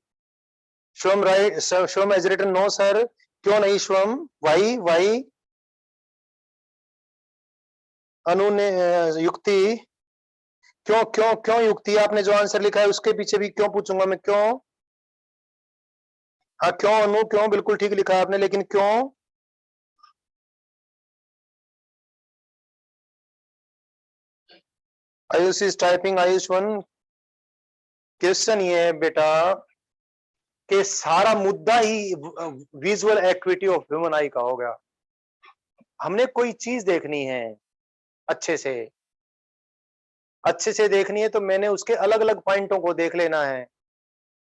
Shwam right, Shwam as written, no sir. क्यों नहीं श्वम? वाई? अनु ने युक्ति, क्यों क्यों क्यों युक्ति? आपने जो आंसर लिखा है उसके पीछे भी क्यों पूछूंगा मैं, क्यों? हाँ क्यों अनु, क्यों? बिल्कुल ठीक लिखा आपने, लेकिन क्यों? Ayush is typing. Ayush one. Question ये है बेटा कि सारा मुद्दा ही visual activity of human eye का हो गया। हमने कोई चीज देखनी है अच्छे से, अच्छे से देखनी है, तो मैंने उसके अलग अलग पॉइंटों को देख लेना है।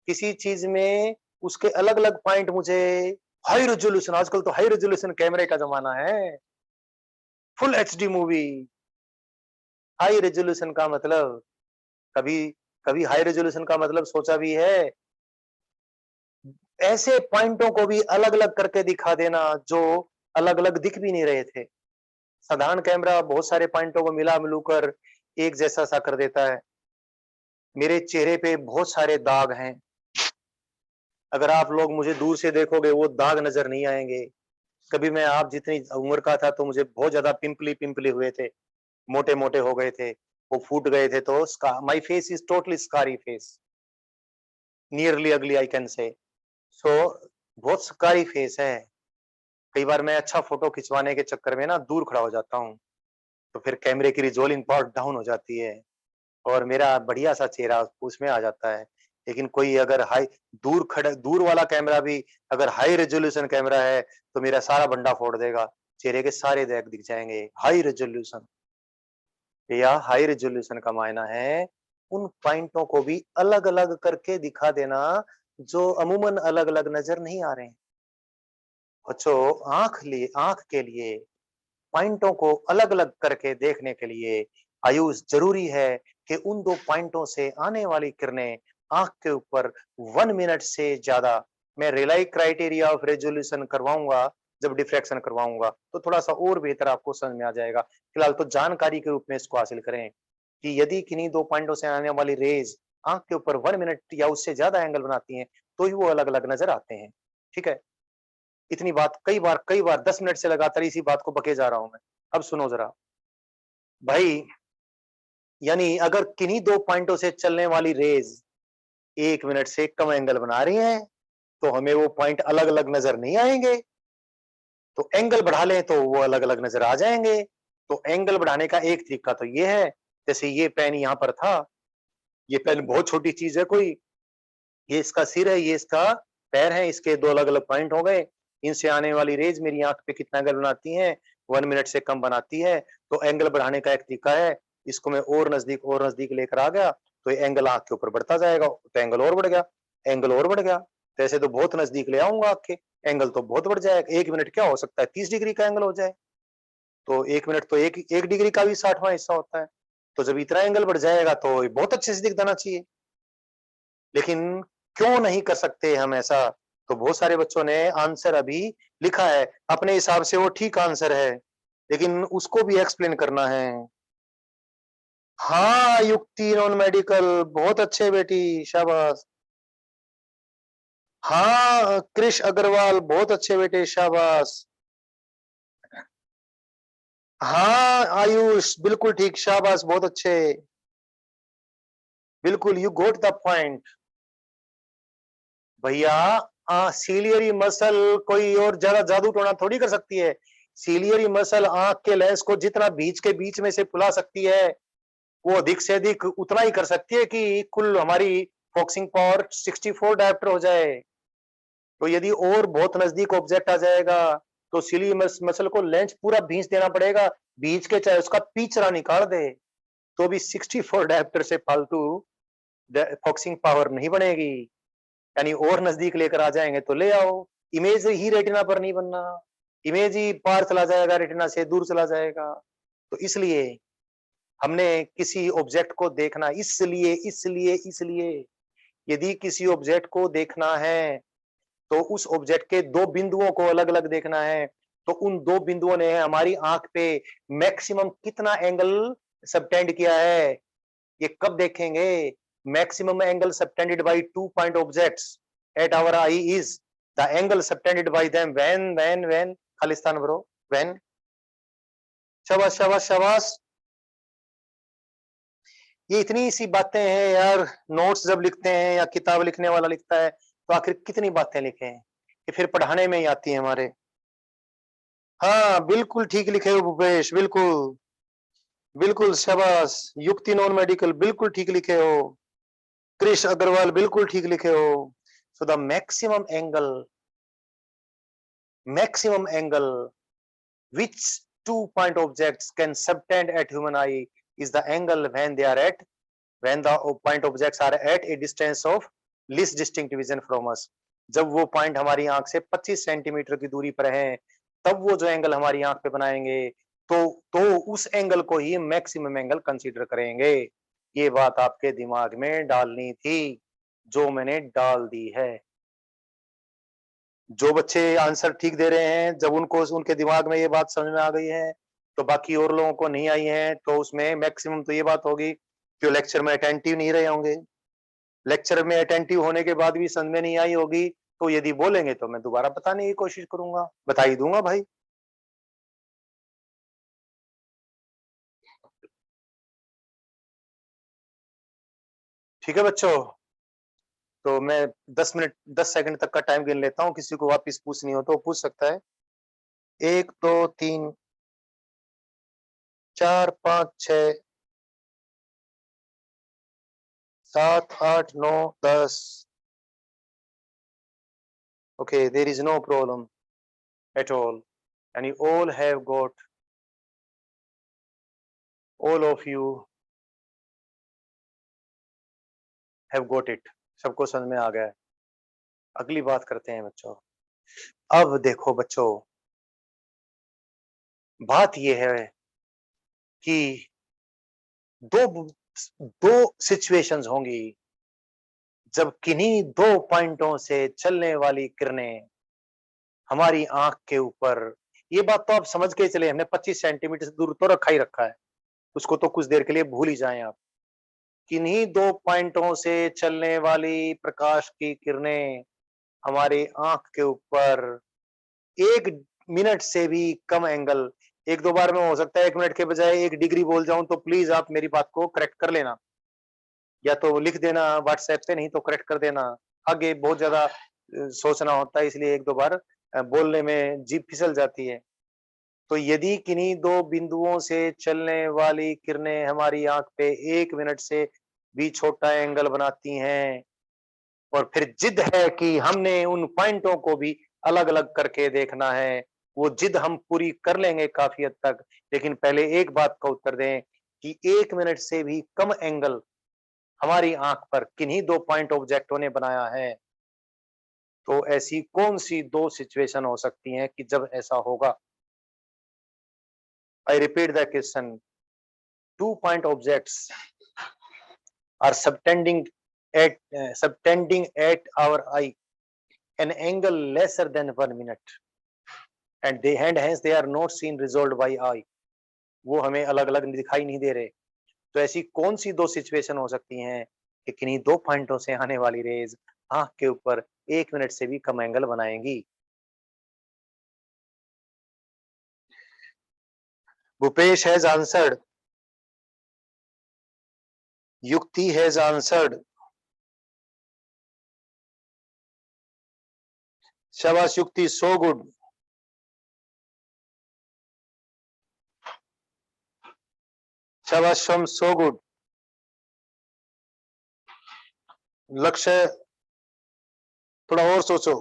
किसी चीज में उसके अलग अलग पॉइंट मुझे, हाई रेजोल्यूशन, आजकल तो हाई रेजोल्यूशन कैमरे का जमाना है, full HD movie. High resolution का मतलब, कभी कभी हाई रेजोल्यूशन का मतलब सोचा भी है? ऐसे पॉइंटों को भी अलग अलग करके दिखा देना जो अलग अलग दिख भी नहीं रहे थे। साधारण कैमरा बहुत सारे पॉइंटों को मिला मिलूकर एक जैसा सा कर देता है। मेरे चेहरे पे बहुत सारे दाग हैं, अगर आप लोग मुझे दूर से देखोगे वो दाग नजर नहीं आएंगे। कभी मैं आप जितनी उम्र का था तो मुझे बहुत ज्यादा पिंपली पिंपली हुए थे, मोटे मोटे हो गए थे, वो फूट गए थे, तो my face is totally scary face, nearly अगली आई कैन से। सो बहुत स्कारी फेस है। कई बार मैं अच्छा फोटो खिंचवाने के चक्कर में ना दूर खड़ा हो जाता हूँ, तो फिर कैमरे की रिजोल्विंग पावर डाउन हो जाती है और मेरा बढ़िया सा चेहरा उसमें आ जाता है। लेकिन कोई अगर हाई, दूर वाला कैमरा भी अगर हाई रेजोल्यूशन कैमरा है तो मेरा सारा बंडा फोड़ देगा, चेहरे के सारे दाग दिख जाएंगे। हाई रेजोल्यूशन या हाई रेजोल्यूशन का मायना है उन पॉइंटों को भी अलग अलग करके दिखा देना जो अमूमन अलग अलग नजर नहीं आ रहे हैं। बच्चों, आंख के लिए पॉइंटों को अलग अलग करके देखने के लिए आयुष जरूरी है कि उन 2 पॉइंटों से आने वाली किरणें आंख के ऊपर 1 मिनट से ज्यादा, मैं रेलाई क्राइटेरिया ऑफ रेजोल्यूशन करवाऊंगा, जब डिफ्रैक्शन करवाऊंगा तो थोड़ा सा और बेहतर आपको समझ में आ जाएगा। फिलहाल तो जानकारी के रूप में इसको हासिल करें कि यदि किन्हीं 2 पॉइंटों से आने वाली रेज आंख के ऊपर 1 मिनट या उससे ज्यादा एंगल बनाती हैं तो ही वो अलग अलग नजर आते हैं। ठीक है? इतनी बात कई बार 10 मिनट से लगातार इसी बात को बके जा रहा हूं मैं। अब सुनो जरा भाई, यानी अगर किन्हीं 2 पॉइंटों से चलने वाली रेज 1 मिनट से कम एंगल बना रही हैं तो हमें वो पॉइंट अलग अलग नजर नहीं आएंगे। तो एंगल बढ़ा लें तो वो अलग अलग नजर आ जाएंगे। तो एंगल बढ़ाने का एक तरीका तो ये है, जैसे ये पेन यहाँ पर था, ये पेन बहुत छोटी चीज है कोई, ये इसका सिर है, ये इसका पैर है, इसके 2 अलग अलग पॉइंट हो गए। इनसे आने वाली रेज मेरी आंख पे कितना एंगल बनाती है? 1 मिनट से कम बनाती है। तो एंगल बढ़ाने का एक तरीका है, इसको मैं और नजदीक लेकर आ गया तो ये एंगल आंख के ऊपर बढ़ता जाएगा, तो एंगल और बढ़ गया, एंगल और बढ़ गया। तो ऐसे तो बहुत नजदीक ले आऊंगा आंख के, एंगल तो बहुत बढ़ जाएगा। 1 मिनट क्या हो सकता है, 30 डिग्री का एंगल हो जाए। तो 1 मिनट तो एक डिग्री का भी 60वां हिस्सा होता है। तो जब इतना एंगल बढ़ जाएगा तो ये बहुत अच्छे से दिख जाना चाहिए। लेकिन क्यों नहीं कर सकते हम ऐसा? तो बहुत सारे बच्चों ने आंसर अभी लिखा है अपने हिसाब से, वो ठीक आंसर है। लेकिन उसको भी एक्सप्लेन करना है। हाँ युक्ति नॉन मेडिकल, बहुत अच्छे बेटी, शाबाश। हाँ कृष अग्रवाल, बहुत अच्छे बेटे, शाबाश। हाँ आयुष, बिल्कुल ठीक, शाबाश, बहुत अच्छे, बिल्कुल, यू गोट द पॉइंट। भैया सीलियरी मसल कोई और ज्यादा जादू टोना थोड़ी कर सकती है। सीलियरी मसल आंख के लेंस को जितना बीच के बीच में से फुला सकती है, वो अधिक से अधिक उतना ही कर सकती है कि कुल हमारी फोकसिंग पावर 64 डायोप्टर हो जाए। तो यदि और बहुत नजदीक ऑब्जेक्ट आ जाएगा तो सीलियरी मसल को लेंस पूरा भींच देना पड़ेगा, भींच के चाहे उसका पीछरा निकाल दे, तो भी 64 डायोप्टर से फालतू फोकसिंग पावर नहीं बनेगी। यानी और नजदीक लेकर आ जाएंगे तो ले आओ, इमेज ही रेटिना पर नहीं बनना, इमेज ही पार चला जाएगा, रेटिना से दूर चला जाएगा। तो इसलिए हमने किसी ऑब्जेक्ट को देखना, इसलिए यदि किसी ऑब्जेक्ट को देखना है तो उस ऑब्जेक्ट के दो बिंदुओं को अलग अलग देखना है। तो उन दो बिंदुओं ने हमारी आंख पे मैक्सिमम कितना एंगल सबटेंड किया है, ये कब देखेंगे? Maximum angle subtended by two point objects at our eye is the angle subtended by them when Khalistan bro, when. शाबाश शाबाश शाबाश। ये इतनी सी बातें हैं यार, नोट्स जब लिखते हैं या किताब लिखने वाला लिखता है तो आखिर कितनी बातें लिखे हैं, ये फिर पढ़ाने में ही आती है हमारे। हाँ बिल्कुल ठीक लिखे हो भूपेश, बिल्कुल, बिल्कुल शाबाश। युक्ति नॉन मेडिकल, बिल्कुल ठीक लिखे हो। कृष अग्रवाल, बिल्कुल ठीक लिखे हो। So the maximum angle which two point objects can subtend at human eye is the angle when the point objects are at a distance of least distinct vision from us। जब वो पॉइंट हमारी आंख से 25 centimetre की दूरी पर है, तब वो जो एंगल हमारी आंख पे बनाएंगे तो उस एंगल को ही मैक्सिमम एंगल कंसीडर करेंगे। ये बात आपके दिमाग में डालनी थी, जो मैंने डाल दी है। जो बच्चे आंसर ठीक दे रहे हैं, जब उनको उनके दिमाग में ये बात समझ में आ गई है तो बाकी और लोगों को नहीं आई है, तो उसमें मैक्सिमम तो ये बात होगी कि लेक्चर में अटेंटिव नहीं रहे होंगे। लेक्चर में अटेंटिव होने के बाद भी समझ में नहीं आई होगी तो यदि बोलेंगे तो मैं दोबारा बताने की कोशिश करूंगा, बता ही दूंगा भाई। ठीक है बच्चों, तो मैं 10 मिनट 10 सेकंड तक का टाइम गिन लेता हूँ, किसी को वापस पूछनी हो तो पूछ सकता है। 1 2 3 4 5 6 7 8 9 10। Okay, there is no problem at all, and you all of you have got it। सबको समझ में आ गया है। अगली बात करते हैं बच्चों। अब देखो बच्चों, बात यह है कि दो दो सिचुएशंस होंगी जब किन्हीं दो पॉइंटों से चलने वाली किरणें हमारी आंख के ऊपर, ये बात तो आप समझ के चले, हमने 25 सेंटीमीटर से दूर तो रखा ही रखा है, उसको तो कुछ देर के लिए भूल ही जाएं आप। किन्हीं दो पॉइंटों से चलने वाली प्रकाश की किरणें हमारी आंख के ऊपर 1 मिनट से भी कम एंगल, एक दो बार में हो सकता है 1 मिनट के बजाय 1 डिग्री बोल जाऊं, तो प्लीज आप मेरी बात को करेक्ट कर लेना, या तो लिख देना व्हाट्सएप पे, नहीं तो करेक्ट कर देना। आगे बहुत ज्यादा सोचना होता है, इसलिए एक दो बार बोलने में जीभ फिसल जाती है। तो यदि किन्हीं दो बिंदुओं से चलने वाली किरणें हमारी आंख पे 1 मिनट से भी छोटा एंगल बनाती हैं, और फिर जिद है कि हमने उन पॉइंटों को भी अलग अलग करके देखना है, वो जिद हम पूरी कर लेंगे काफी हद तक। लेकिन पहले एक बात का उत्तर दें कि 1 मिनट से भी कम एंगल हमारी आंख पर किन्हीं दो पॉइंट ऑब्जेक्टों ने बनाया है, तो ऐसी कौन सी दो सिचुएशन हो सकती हैं कि जब ऐसा होगा? I repeat the question. To point objects are subtending at our eye an angle lesser than 1 minute, and they hand hence they are not seen resolved by eye, वो हमें अलग अलग दिखाई नहीं दे रहे। तो ऐसी कौन सी दो सिचुएशन हो सकती हैं कि किन्हीं दो पॉइंटों से आने वाली रेज आंख के ऊपर 1 मिनट से भी कम एंगल बनाएंगी? भूपेश हैज आंसर्ड, युक्ति हैज आंसर्ड, शाबाश युक्ति, सो गुड। शाबाश शम, सो गुड। लक्ष्य, थोड़ा और सोचो,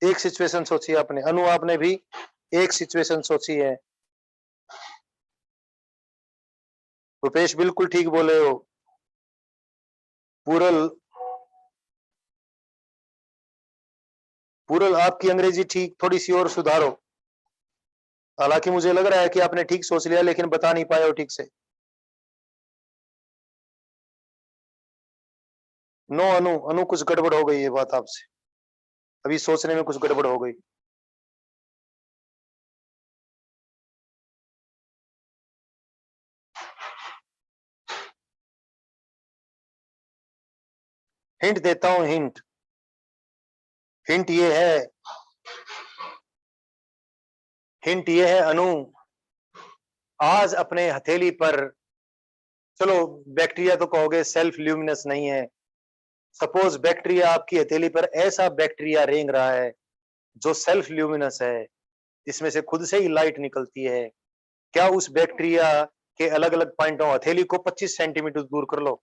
एक सिचुएशन सोची आपने, अनु आपने भी एक सिचुएशन सोची है। भूपेश बिल्कुल ठीक बोले हो। पूरल, पूरल आपकी अंग्रेजी ठीक, थोड़ी सी और सुधारो। हालांकि मुझे लग रहा है कि आपने ठीक सोच लिया लेकिन बता नहीं पाए हो ठीक से। नो अनु, अनु कुछ गड़बड़ हो गई है बात आपसे, अभी सोचने में कुछ गड़बड़ हो गई। हिंट देता हूं, हिंट, हिंट ये है, हिंट ये है अनु, आज अपने हथेली पर, चलो बैक्टीरिया तो कहोगे सेल्फ ल्यूमिनस नहीं है, सपोज बैक्टीरिया आपकी हथेली पर ऐसा बैक्टीरिया रेंग रहा है जो सेल्फ ल्यूमिनस है, इसमें से खुद से ही लाइट निकलती है। क्या उस बैक्टीरिया के अलग अलग पॉइंटों, हथेली को 25 सेंटीमीटर दूर कर लो,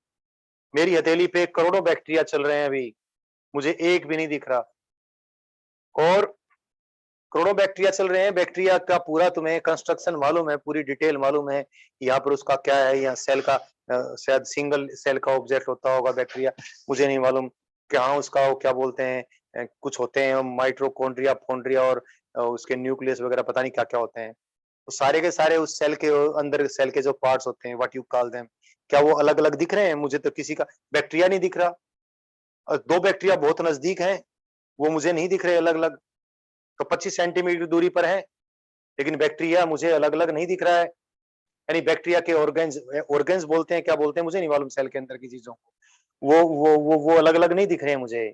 मेरी हथेली पे करोड़ों बैक्टीरिया चल रहे हैं अभी, मुझे एक भी नहीं दिख रहा, और करोड़ों बैक्टीरिया चल रहे हैं, बैक्टीरिया का पूरा तुम्हें कंस्ट्रक्शन मालूम है, पूरी डिटेल मालूम है, यहाँ पर उसका क्या है, यहाँ सेल का शायद सिंगल सेल का ऑब्जेक्ट होता होगा बैक्टीरिया, मुझे नहीं मालूम, क्या उसका वो क्या बोलते हैं, कुछ होते हैं माइट्रोकॉन्ड्रिया फोन्ड्रिया, और उसके न्यूक्लियस वगैरह पता नहीं क्या क्या होते हैं, तो सारे के सारे उस सेल के अंदर, सेल के जो पार्ट्स होते हैं, व्हाट यू कॉल देम, क्या वो अलग अलग दिख रहे हैं? मुझे तो किसी का बैक्टीरिया नहीं दिख रहा, और दो बैक्टीरिया बहुत नजदीक हैं, वो मुझे नहीं दिख रहे अलग अलग, तो 25 सेंटीमीटर दूरी पर है, लेकिन बैक्टीरिया मुझे अलग अलग नहीं दिख रहा है, यानी बैक्टीरिया के ऑर्गेन्स, ऑर्गेन्स बोलते हैं क्या बोलते हैं मुझे नहीं मालूम, सेल के अंदर की चीजों को, वो अलग अलग नहीं दिख रहे हैं मुझे,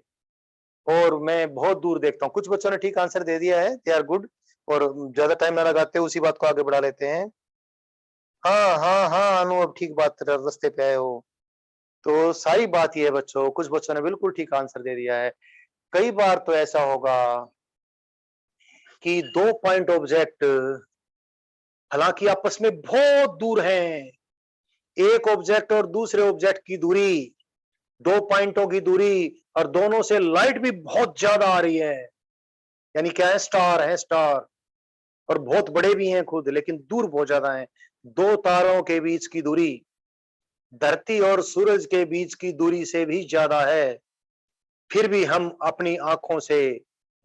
और मैं बहुत दूर देखता हूँ। कुछ बच्चों ने ठीक आंसर दे दिया है, दे आर गुड, और ज्यादा टाइम ना लगाते उसी बात को आगे बढ़ा लेते हैं। हाँ हाँ हाँ अनु, अब ठीक बात रास्ते पे आए हो। तो सारी बात ये है बच्चों, कुछ बच्चों ने बिल्कुल ठीक आंसर दे दिया है। कई बार तो ऐसा होगा कि दो पॉइंट ऑब्जेक्ट हालांकि आपस में बहुत दूर हैं, एक ऑब्जेक्ट और दूसरे ऑब्जेक्ट की दूरी, दो पॉइंटों की दूरी, और दोनों से लाइट भी बहुत ज्यादा आ रही है, यानी क्या है, स्टार है, स्टार, और बहुत बड़े भी हैं खुद, लेकिन दूर बहुत ज्यादा हैं। दो तारों के बीच की दूरी धरती और सूरज के बीच की दूरी से भी ज्यादा है, फिर भी हम अपनी आंखों से,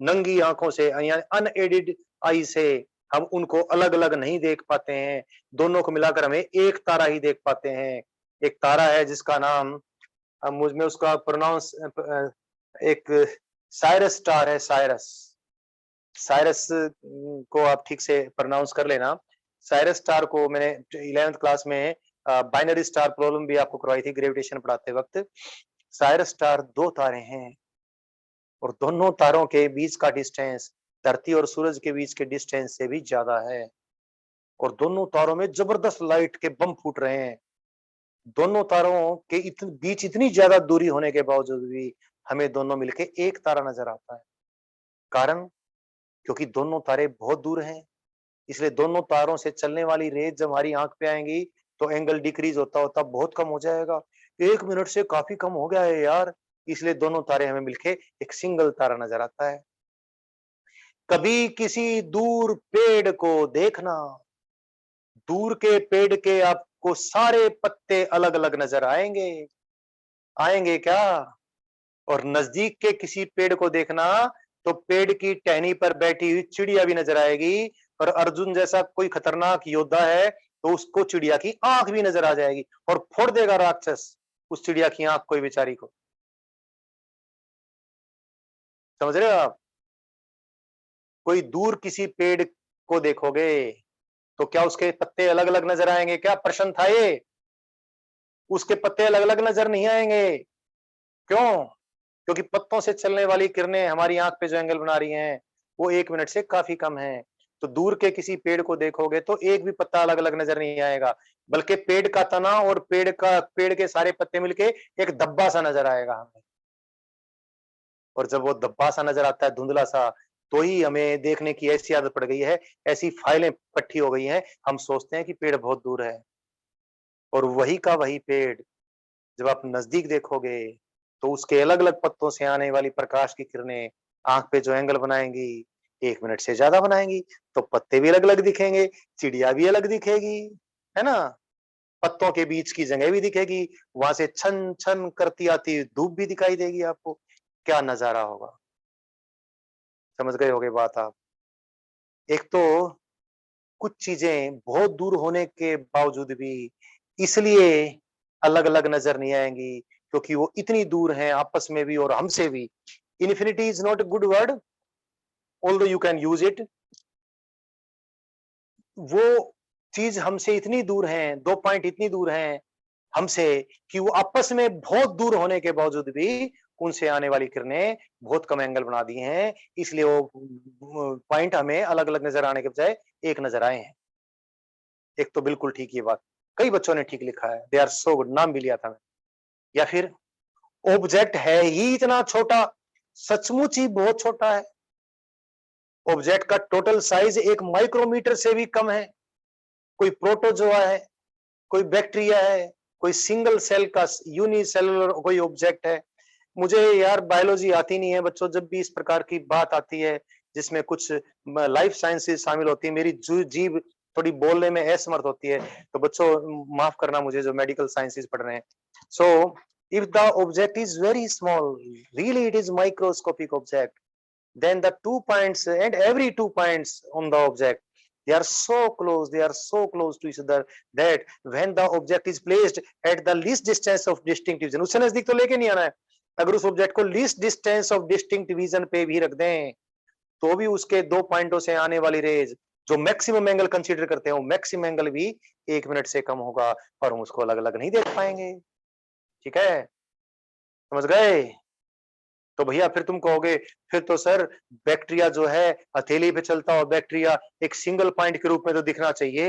नंगी आंखों से, यानी अनएडेड आई से हम उनको अलग अलग नहीं देख पाते हैं, दोनों को मिलाकर हमें एक तारा ही देख पाते हैं। एक तारा है जिसका नाम, मुझ में उसका प्रोनाउंस, एक साइरस स्टार है, साइरस, साइरस को आप ठीक से प्रोनाउंस कर लेना। साइरस स्टार को मैंने 11th क्लास में बाइनरी स्टार प्रॉब्लम भी आपको करवाई थी ग्रेविटेशन पढ़ाते वक्त। साइरस स्टार दो तारे हैं, और दोनों तारों के बीच का डिस्टेंस धरती और सूरज के बीच के डिस्टेंस से भी ज्यादा है, और दोनों तारों में जबरदस्त लाइट के बम फूट रहे हैं। दोनों तारों के बीच इतनी ज्यादा दूरी होने के बावजूद भी हमें दोनों मिलके एक तारा नजर आता है। कारण, क्योंकि दोनों तारे बहुत दूर हैं, इसलिए दोनों तारों से चलने वाली रेज जब हमारी आंख पे आएंगी तो एंगल डिक्रीज होता होता बहुत कम हो जाएगा। 1 मिनट से काफी कम हो गया है यार, इसलिए दोनों तारे हमें मिलके एक सिंगल तारा नजर आता है। कभी किसी दूर पेड़ को देखना, दूर के पेड़ के आपको सारे पत्ते अलग अलग नजर आएंगे, आएंगे क्या? और नजदीक के किसी पेड़ को देखना तो पेड़ की टहनी पर बैठी हुई चिड़िया भी नजर आएगी, और अर्जुन जैसा कोई खतरनाक योद्धा है तो उसको चिड़िया की आंख भी नजर आ जाएगी, और फोड़ देगा राक्षस उस चिड़िया की आंख कोई बेचारी को। समझ रहे हो आप? कोई दूर किसी पेड़ को देखोगे तो क्या उसके पत्ते अलग अलग नजर आएंगे? क्या प्रश्न था ये? उसके पत्ते अलग अलग नजर नहीं आएंगे। क्यों? क्योंकि पत्तों से चलने वाली किरणें हमारी आंख पे जो एंगल बना रही हैं वो 1 मिनट से काफी कम है। तो दूर के किसी पेड़ को देखोगे तो एक भी पत्ता अलग अलग नजर नहीं आएगा, बल्कि पेड़ का तना और पेड़ के सारे पत्ते मिलके एक धब्बा सा नजर आएगा हमें। और जब वो धब्बा सा नजर आता है, धुंधला सा, तो ही हमें देखने की ऐसी आदत पड़ गई है, ऐसी फाइलें इकट्ठी हो गई हैं, हम सोचते हैं कि पेड़ बहुत दूर है। और वही का वही पेड़ जब आप नजदीक देखोगे तो उसके अलग अलग पत्तों से आने वाली प्रकाश की किरणें आंख पे जो एंगल बनाएंगी 1 मिनट से ज्यादा बनाएंगी। तो पत्ते भी अलग अलग दिखेंगे, चिड़िया भी अलग दिखेगी, है ना? पत्तों के बीच की जगह भी दिखेगी, वहां से छन छन करती आती धूप भी दिखाई देगी आपको। क्या नजारा होगा! समझ गए होगे बात आप। एक तो कुछ चीजें बहुत दूर होने के बावजूद भी इसलिए अलग अलग नजर नहीं आएंगी क्योंकि वो इतनी दूर हैं आपस में भी और हमसे भी। Infinity is not a good word, although you can use it. वो चीज हमसे इतनी दूर है, दो पॉइंट इतनी दूर हैं हमसे कि वो आपस में बहुत दूर होने के बावजूद भी उनसे आने वाली किरणें बहुत कम एंगल बना दी हैं, इसलिए वो पॉइंट हमें अलग अलग नजर आने के बजाय एक नजर आए हैं। एक तो बिल्कुल ठीक ये बात, कई बच्चों ने ठीक लिखा है, दे आर सो गुड, नाम भी लिया था मैं। या फिर ऑब्जेक्ट है ही इतना छोटा, सचमुच ही बहुत छोटा है। ऑब्जेक्ट का टोटल साइज 1 माइक्रोमीटर से भी कम है। कोई प्रोटोजोआ है, कोई बैक्टीरिया है, कोई सिंगल सेल का यूनिसेलुलर कोई ऑब्जेक्ट है। मुझे यार बायोलॉजी आती नहीं है बच्चों, जब भी इस प्रकार की बात आती है जिसमें कुछ लाइफ साइंसेस शामिल होती है, मेरी जीभ थोड़ी बोलने में असमर्थ होती है। तो बच्चों माफ करना मुझे जो मेडिकल साइंसेस पढ़ रहे हैं। So if the object is very small, really it is microscopic object, then the 2 points and every 2 points on the object, they are so close to each other that when the object is placed at the least distance of distinct vision, उससे नजदीक तो लेके नहीं आना है, अगर उस object को least distance of distinct vision पे भी रख दें तो भी उसके 2 पॉइंटों से आने वाली रेज जो मैक्सिमम एंगल कंसीडर करते हैं वो मैक्सिमम एंगल भी 1 मिनट से कम होगा और हम उसको अलग अलग नहीं देख पाएंगे। ठीक है, समझ गए? तो भैया फिर तुम कहोगे फिर तो सर बैक्टीरिया जो है हथेली पे चलता हो बैक्टीरिया एक सिंगल पॉइंट के रूप में तो दिखना चाहिए।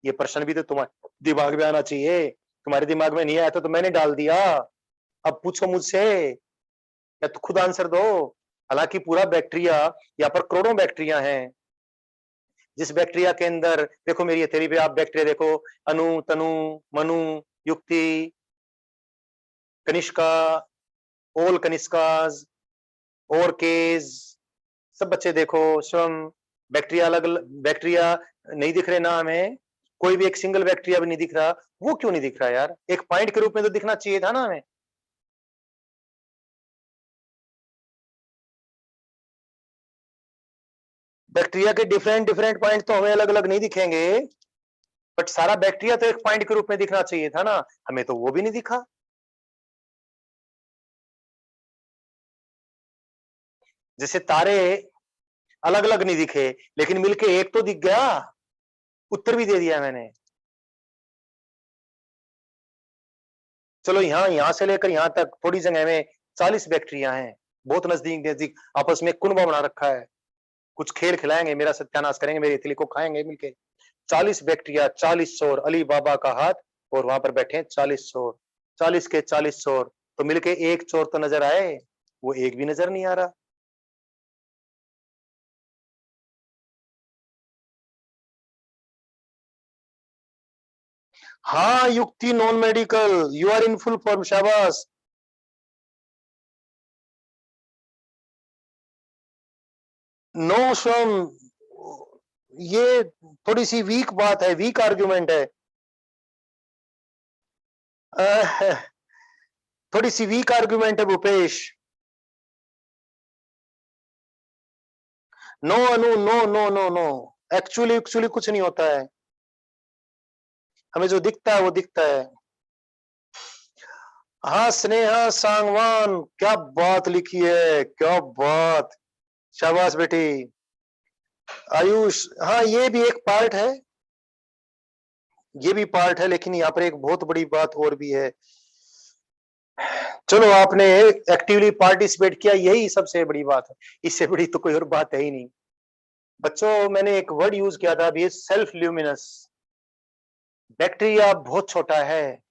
ये प्रश्न भी तो तुम्हारे दिमाग में आना चाहिए, तुम्हारे दिमाग में नहीं आया तो मैंने डाल दिया। अब पूछो मुझसे या तो खुद आंसर दो। हालांकि पूरा बैक्टीरिया, यहाँ पर करोड़ों बैक्टीरिया हैं। जिस बैक्टीरिया के अंदर देखो, मेरी हथेली पे आप बैक्टीरिया देखो, अनु, तनु, मनु, युक्ति, कनिष्का, ओल कनिष्काज, और केज, सब बच्चे देखो, स्वयं बैक्टीरिया अलग अलग बैक्टीरिया नहीं दिख रहे ना हमें, कोई भी एक सिंगल बैक्टीरिया भी नहीं दिख रहा। वो क्यों नहीं दिख रहा यार? एक पॉइंट के रूप में तो दिखना चाहिए था ना हमें। बैक्टीरिया के डिफरेंट डिफरेंट पॉइंट तो हमें अलग अलग नहीं दिखेंगे, बट सारा बैक्टीरिया तो एक पॉइंट के रूप में दिखना चाहिए था ना, हमें तो वो भी नहीं दिखा। जैसे तारे अलग अलग नहीं दिखे लेकिन मिलके एक तो दिख गया। उत्तर भी दे दिया मैंने। चलो यहां से लेकर यहां तक थोड़ी जगह में 40 बैक्टीरिया हैं, बहुत नजदीक नजदीक आपस में कुनबा बना रखा है। कुछ खेल खिलाएंगे, मेरा सत्यानाश करेंगे, मेरी इटली को खाएंगे मिलके। 40 बैक्टीरिया, 40 चोर, अली बाबा का हाथ, और वहां पर बैठे 40 चोर, 40 के 40 चोर, तो मिलके एक चोर तो नजर आए, वो एक भी नजर नहीं आ रहा। हाँ Yukti non medical, you are in full form, शाबाश। नो स्वयं, ये थोड़ी सी वीक बात है, वीक आर्ग्यूमेंट है। थोड़ी सी वीक आर्ग्यूमेंट है Bhupesh. No Anu, no no no no, actually actually कुछ नहीं होता है, हमें जो दिखता है वो दिखता है। हाँ स्नेहा सांगवान, क्या बात लिखी है, क्या बात, शाबाश बेटी। आयुष, हाँ ये भी एक पार्ट है, ये भी पार्ट है, लेकिन यहाँ पर एक बहुत बड़ी बात और भी है। चलो आपने एक्टिवली पार्टिसिपेट किया, यही सबसे बड़ी बात है, इससे बड़ी तो कोई और बात है ही नहीं। बच्चों मैंने एक वर्ड यूज किया था अभी, सेल्फ ल्यूमिनस। बैक्टीरिया बहुत छोटा है,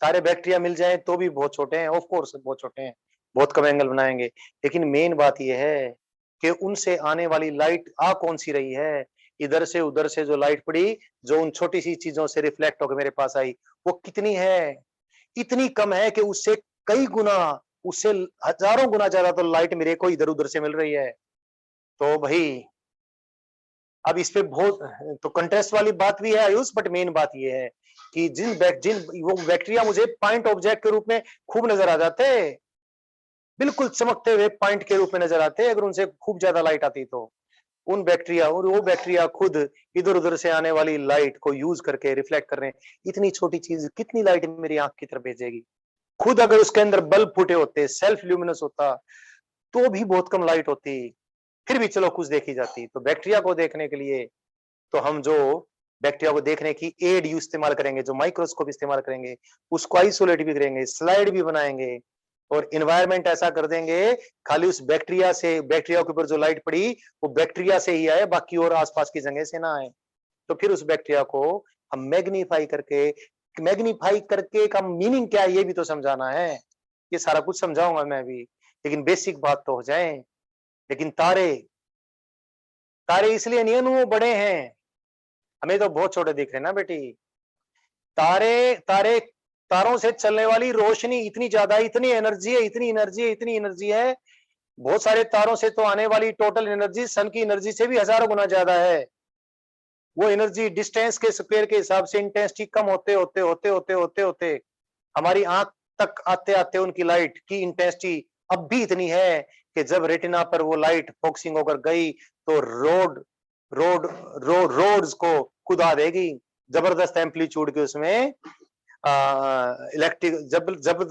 सारे बैक्टीरिया मिल जाए तो भी बहुत छोटे हैं, ऑफ कोर्स बहुत छोटे हैं, बहुत कम एंगल बनाएंगे। लेकिन मेन बात यह है कि उनसे आने वाली लाइट आ कौन सी रही है, इधर से उधर से जो लाइट पड़ी, जो उन छोटी सी चीजों से रिफ्लेक्ट होकर मेरे पास आई, वो कितनी है? इतनी कम है कि उससे कई गुना, उससे हजारों गुना ज्यादा तो लाइट मेरे को इधर उधर से मिल रही है। तो भाई अब इस पे बहुत तो कंटेस्ट वाली बात भी है आयुष, बट मेन बात ये है कि जिन वो बैक्टीरिया मुझे पॉइंट ऑब्जेक्ट के रूप में खूब नजर आ जाते, बिल्कुल चमकते हुए पॉइंट के रूप में नजर आते, अगर उनसे खूब ज्यादा लाइट आती तो उन बैक्टीरिया, और वो बैक्टीरिया खुद इधर उधर से आने वाली लाइट को यूज करके रिफ्लेक्ट कर रहे हैं। इतनी छोटी चीज कितनी लाइट मेरी आंख की तरफ भेजेगी? खुद अगर उसके अंदर बल्ब फूटे होते, सेल्फ ल्यूमिनस होता, तो भी बहुत कम लाइट होती, फिर भी चलो कुछ देखी जाती। तो बैक्टीरिया को देखने के लिए तो हम जो बैक्टीरिया को देखने की एड यू इस्तेमाल करेंगे, जो माइक्रोस्कोप इस्तेमाल करेंगे, उसको आइसोलेट भी करेंगे, स्लाइड भी बनाएंगे, और इन्वायरमेंट ऐसा कर देंगे खाली उस बैक्टीरिया से, बैक्टीरिया के ऊपर जो लाइट पड़ी वो बैक्टीरिया से ही आए, बाकी और आसपास की जगह से ना आए। तो फिर उस बैक्टीरिया को हम मैग्नीफाई करके का मीनिंग क्या है ये भी तो समझाना है। ये सारा कुछ समझाऊंगा मैं भी, लेकिन बेसिक बात तो हो जाए। लेकिन तारे, तारे इसलिए नहीं है ना वो बड़े हैं, हमें तो बहुत छोटे दिख रहे हैं ना बेटी। तारे तारे तारों से चलने वाली रोशनी इतनी ज्यादा, इतनी एनर्जी है, इतनी एनर्जी है, इतनी एनर्जी है, बहुत सारे तारों से तो आने वाली टोटल एनर्जी सन की एनर्जी से भी हजारों गुना ज्यादा है। वो एनर्जी डिस्टेंस के स्क्वायर के हिसाब से इंटेंसिटी कम होते होते होते होते होते होते हमारी आंख तक आते आते उनकी लाइट की इंटेंसिटी अब भी इतनी है कि जब रेटिना पर वो लाइट फोकसिंग होकर गई तो रोड रोड्स को खुदा देगी, जबरदस्त एम्पलीट्यूड के उसमें इलेक्ट्रिक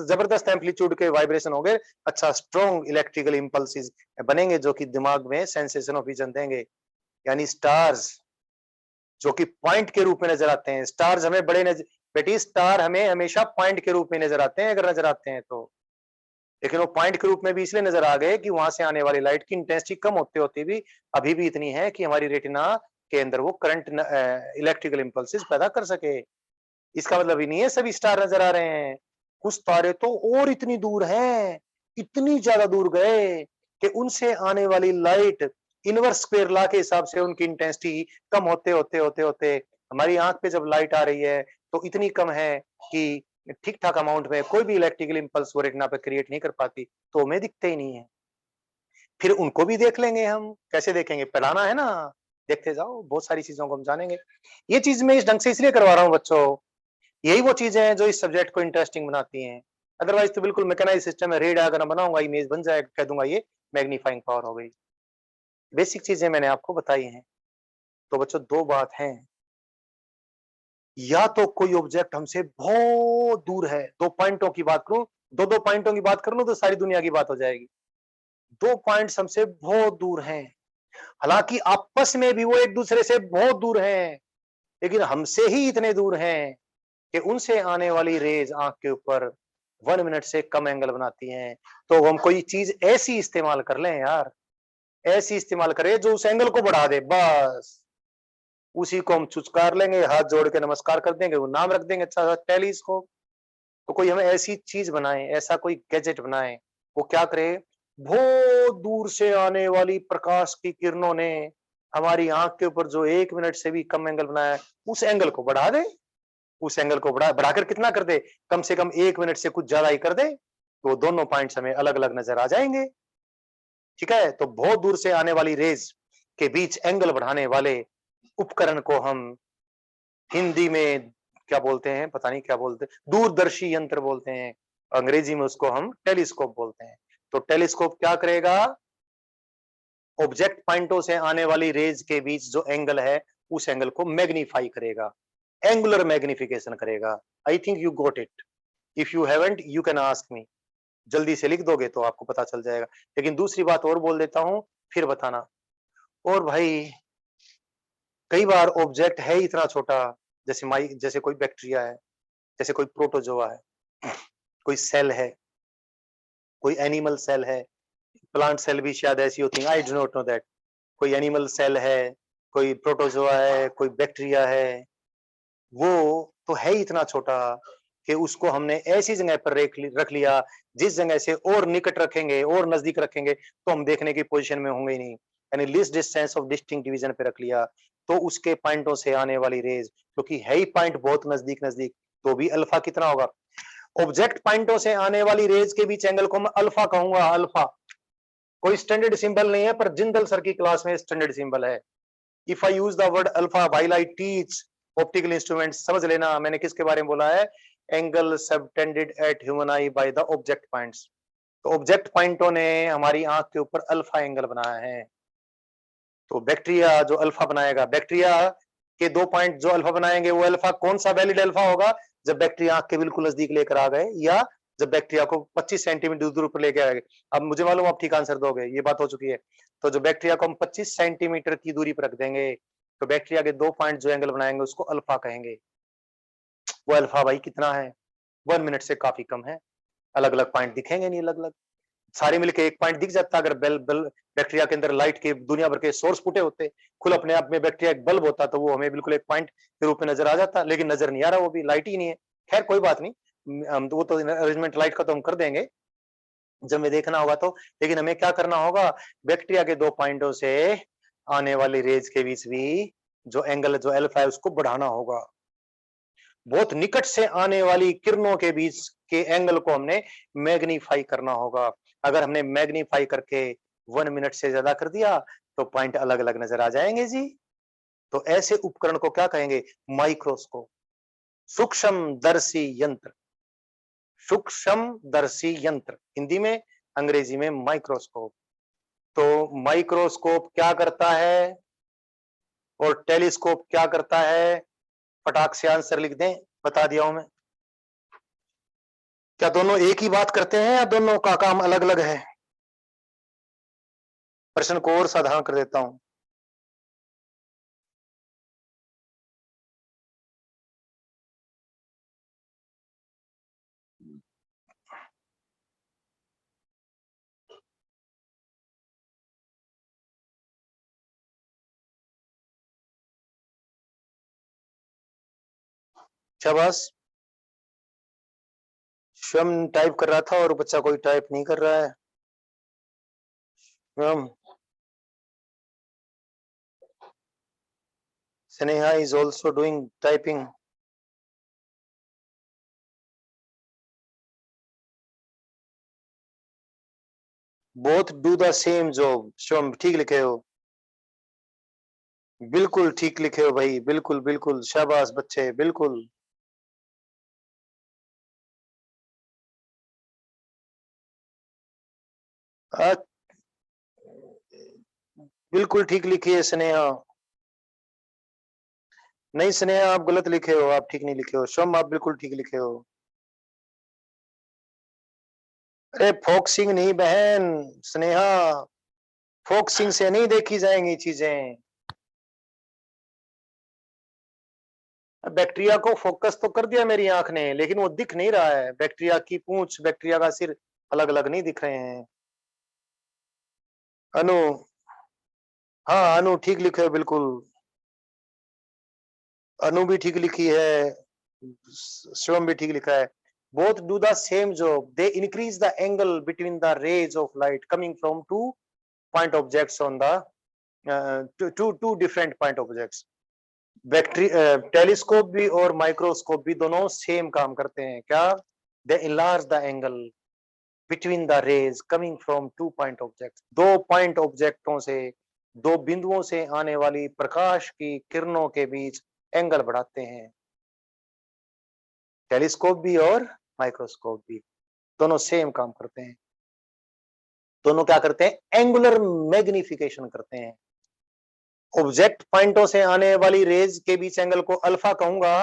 जबरदस्त एम्पलीट्यूड के वाइब्रेशन हो गए, अच्छा स्ट्रॉन्ग इलेक्ट्रिकल इंपल्सेस बनेंगे जो कि दिमाग में सेंसेशन ऑफ विजन देंगे। यानी स्टार्स जो कि पॉइंट के रूप में नजर आते हैं, स्टार्स हमें बड़े नजर, बेटी स्टार हमें हमेशा पॉइंट के रूप में नजर आते हैं अगर नजर आते हैं तो, लेकिन वो पॉइंट के रूप में भी इसलिए नजर आ गए कि वहां से आने वाली लाइट की इंटेंसिटी कम होते होते भी अभी भी इतनी है कि हमारी रेटिना के अंदर वो करंट इलेक्ट्रिकल इंपल्सेस पैदा कर सके। इसका मतलब ही नहीं है सभी स्टार नजर आ रहे हैं, कुछ तारे तो और इतनी दूर हैं, इतनी ज्यादा दूर गए कि उनसे आने वाली लाइट इनवर्स स्क्वायर लॉ के हिसाब से उनकी इंटेंसिटी कम होते होते होते होते हमारी आंख पे जब लाइट आ रही है तो इतनी कम है कि ठीक ठाक अमाउंट में कोई भी इलेक्ट्रिकल इंपल्स वो रेटिना पे क्रिएट नहीं कर पाती, तो हमें दिखते ही नहीं है। फिर उनको भी देख लेंगे हम, कैसे देखेंगे, पढ़ाना है ना, देखते जाओ, बहुत सारी चीजों को हम जानेंगे। ये चीज मैं इस ढंग से इसलिए करवा रहा हूँ बच्चों, यही वो चीजें हैं जो इस सब्जेक्ट को इंटरेस्टिंग बनाती हैं। अदरवाइज तो बिल्कुल मैकेनाइज सिस्टम है, रेड अगर मैं बनाऊंगा इमेज बन जाएगा, कह दूंगा ये मैग्नीफाइंग पावर हो गई। बेसिक चीजें मैंने आपको बताई हैं। तो बच्चों दो बात है, या तो कोई ऑब्जेक्ट हमसे बहुत दूर है, दो पॉइंटों की बात करूं, दो पॉइंटों की बात कर लूं तो सारी दुनिया की बात हो जाएगी। दो पॉइंट्स हमसे बहुत दूर हैं, हालांकि आपस में भी वो एक दूसरे से बहुत दूर हैं, लेकिन हमसे ही इतने दूर हैं कि उनसे आने वाली रेज आंख के ऊपर 1 मिनट से कम एंगल बनाती हैं। तो हम कोई चीज ऐसी इस्तेमाल कर लें यार, ऐसी इस्तेमाल करें जो उस एंगल को बढ़ा दे, बस उसी को हम चुचकार लेंगे, हाथ जोड़ के नमस्कार कर देंगे, वो नाम रख देंगे अच्छा सा टेलीस्कोप। तो कोई हमें ऐसी चीज बनाए, ऐसा कोई गैजेट बनाए, वो क्या करे, बहुत दूर से आने वाली प्रकाश की किरणों ने हमारी आंख के ऊपर जो 1 मिनट से भी कम एंगल बनाया है, उस एंगल को बढ़ा दे, उस एंगल को बढ़ाकर कितना कर दे, कम से कम 1 मिनट से कुछ ज्यादा ही कर दे, तो दोनों पॉइंट्स हमें अलग अलग नजर आ जाएंगे। ठीक है, तो बहुत दूर से आने वाली रेज के बीच एंगल बढ़ाने वाले उपकरण को हम हिंदी में क्या बोलते हैं, पता नहीं क्या बोलते हैं, दूरदर्शी यंत्र बोलते हैं, अंग्रेजी में उसको हम टेलीस्कोप बोलते हैं। तो टेलीस्कोप क्या करेगा, ऑब्जेक्ट पॉइंटों से आने वाली रेज के बीच जो एंगल है उस एंगल को मैग्नीफाई करेगा, एंगुलर मैग्निफिकेशन करेगा। I think you got it, if you haven't you can ask me, जल्दी से लिख दोगे तो आपको पता चल जाएगा। लेकिन दूसरी बात और बोल देता हूं, फिर बताना, और भाई कई बार ऑब्जेक्ट है इतना छोटा, जैसे कोई बैक्टीरिया है, जैसे कोई प्रोटोजोआ है, कोई सेल है, कोई एनिमल सेल है, प्लांट सेल भी शायद ऐसी होती है, I do not know that. कोई एनिमल सेल है, कोई प्रोटोजोआ है, कोई बैक्टीरिया है, वो तो है ही इतना छोटा कि उसको हमने ऐसी जगह पर रख लिया जिस जगह से और निकट रखेंगे और नजदीक रखेंगे तो हम देखने की पोजीशन में होंगे ही नहीं, यानी least distance of distinct division पे रख लिया, तो उसके पॉइंटों से आने वाली रेज, क्योंकि है ही पॉइंट बहुत नजदीक नजदीक, तो भी अल्फा कितना होगा। ऑब्जेक्ट पॉइंटों से आने वाली रेज के बीच एंगल को मैं अल्फा कहूंगा। अल्फा कोई स्टैंडर्ड सिंबल नहीं है, पर जिंदल सर की क्लास में स्टैंडर्ड सिंबल है। If I use the word alpha while I teach optical instrument, समझ लेना मैंने किसके बारे में बोला है, angle subtended at human I by the object points. तो ऑब्जेक्ट पॉइंटों ने हमारी आंख के ऊपर अल्फा एंगल बनाया है। तो बैक्टीरिया जो अल्फा बनाएगा, बैक्टीरिया के 2 पॉइंट जो अल्फा बनाएंगे, वो अल्फा कौन सा वैलिड अल्फा होगा, जब बैक्टीरिया आंख के बिल्कुल नजदीक लेकर आ गए, या जब बैक्टीरिया को 25 सेंटीमीटर दूर पर लेकर आ गए। अब मुझे मालूम आप ठीक आंसर दोगे, ये बात हो चुकी है। तो जो बैक्टीरिया को हम 25 सेंटीमीटर की दूरी पर रख देंगे, तो बैक्टीरिया के 2 पॉइंट जो एंगल बनाएंगे उसको अल्फा कहेंगे। वो अल्फा भाई कितना है, 1 मिनट से काफी कम है। अलग अलग पॉइंट दिखेंगे नहीं, अलग अलग सारे मिलके एक पॉइंट दिख जाता। अगर बेल बेल बैक्टीरिया के अंदर लाइट के दुनिया भर के सोर्स फुटे होते, खुद अपने आप में बैक्टीरिया एक बल्ब होता, तो वो हमें बिल्कुल एक पॉइंट के रूप में नजर आ जाता, लेकिन नजर नहीं आ रहा, वो भी लाइट ही नहीं है। खैर कोई बात नहीं, हम वो तो अरेंजमेंट लाइट का तो हम कर देंगे जब हमें देखना होगा तो। लेकिन हमें क्या करना होगा, बैक्टीरिया के 2 पॉइंटों से आने वाली रेज के बीच भी जो एंगल जो अल्फा है उसको बढ़ाना होगा। बहुत निकट से आने वाली किरणों के बीच के एंगल को हमने मैग्नीफाई करना होगा। अगर हमने मैग्नीफाई करके 1 मिनट से ज्यादा कर दिया तो पॉइंट अलग अलग नजर आ जाएंगे जी। तो ऐसे उपकरण को क्या कहेंगे, माइक्रोस्कोप, सूक्ष्म दर्शी यंत्र। सूक्ष्म दर्शी यंत्र हिंदी में, अंग्रेजी में माइक्रोस्कोप। तो माइक्रोस्कोप क्या करता है और टेलीस्कोप क्या करता है, फटाक से आंसर लिख दें, बता दिया हूं मैं। क्या दोनों एक ही बात करते हैं या दोनों का काम अलग अलग है। प्रश्न को और साधारण कर देता हूं। शाबाश, स्वयं टाइप कर रहा था और बच्चा कोई टाइप नहीं कर रहा है। स्वयं Sneha is also doing typing. Both do the same job. स्वयं ठीक लिखे हो, बिल्कुल ठीक लिखे हो भाई, बिल्कुल बिल्कुल, शाबाश बच्चे, बिल्कुल। आ, बिल्कुल ठीक लिखी है स्नेहा। नहीं स्नेहा, आप गलत लिखे हो, आप ठीक नहीं लिखे हो। स्वयं आप बिल्कुल ठीक लिखे हो। अरे फोक्सिंग नहीं बहन, स्नेहा, फोक्सिंग से नहीं देखी जाएंगी चीजें। बैक्टीरिया को फोकस तो कर दिया मेरी आंख ने, लेकिन वो दिख नहीं रहा है। बैक्टीरिया की पूंछ, बैक्टीरिया का सिर अलग अलग नहीं दिख रहे हैं। अनु, हाँ अनु ठीक लिखे हो बिल्कुल। अनु भी ठीक लिखी है, शिवम भी ठीक लिखा है। Both do the same job, they increase the angle between the rays of light coming from two point objects on the two different point objects. Telescope भी और माइक्रोस्कोप भी दोनों सेम काम करते हैं। क्या, they enlarge the angle between the rays coming from two point object. 2 point ऑब्जेक्टों से, 2 बिंदुओं से आने वाली प्रकाश की किरणों के बीच एंगल बढ़ाते हैं। टेलीस्कोप भी और माइक्रोस्कोप भी दोनों सेम काम करते हैं। दोनों क्या करते हैं, एंगुलर मैग्निफिकेशन करते हैं। ऑब्जेक्ट पॉइंटों से आने वाली रेज के बीच एंगल को अल्फा कहूंगा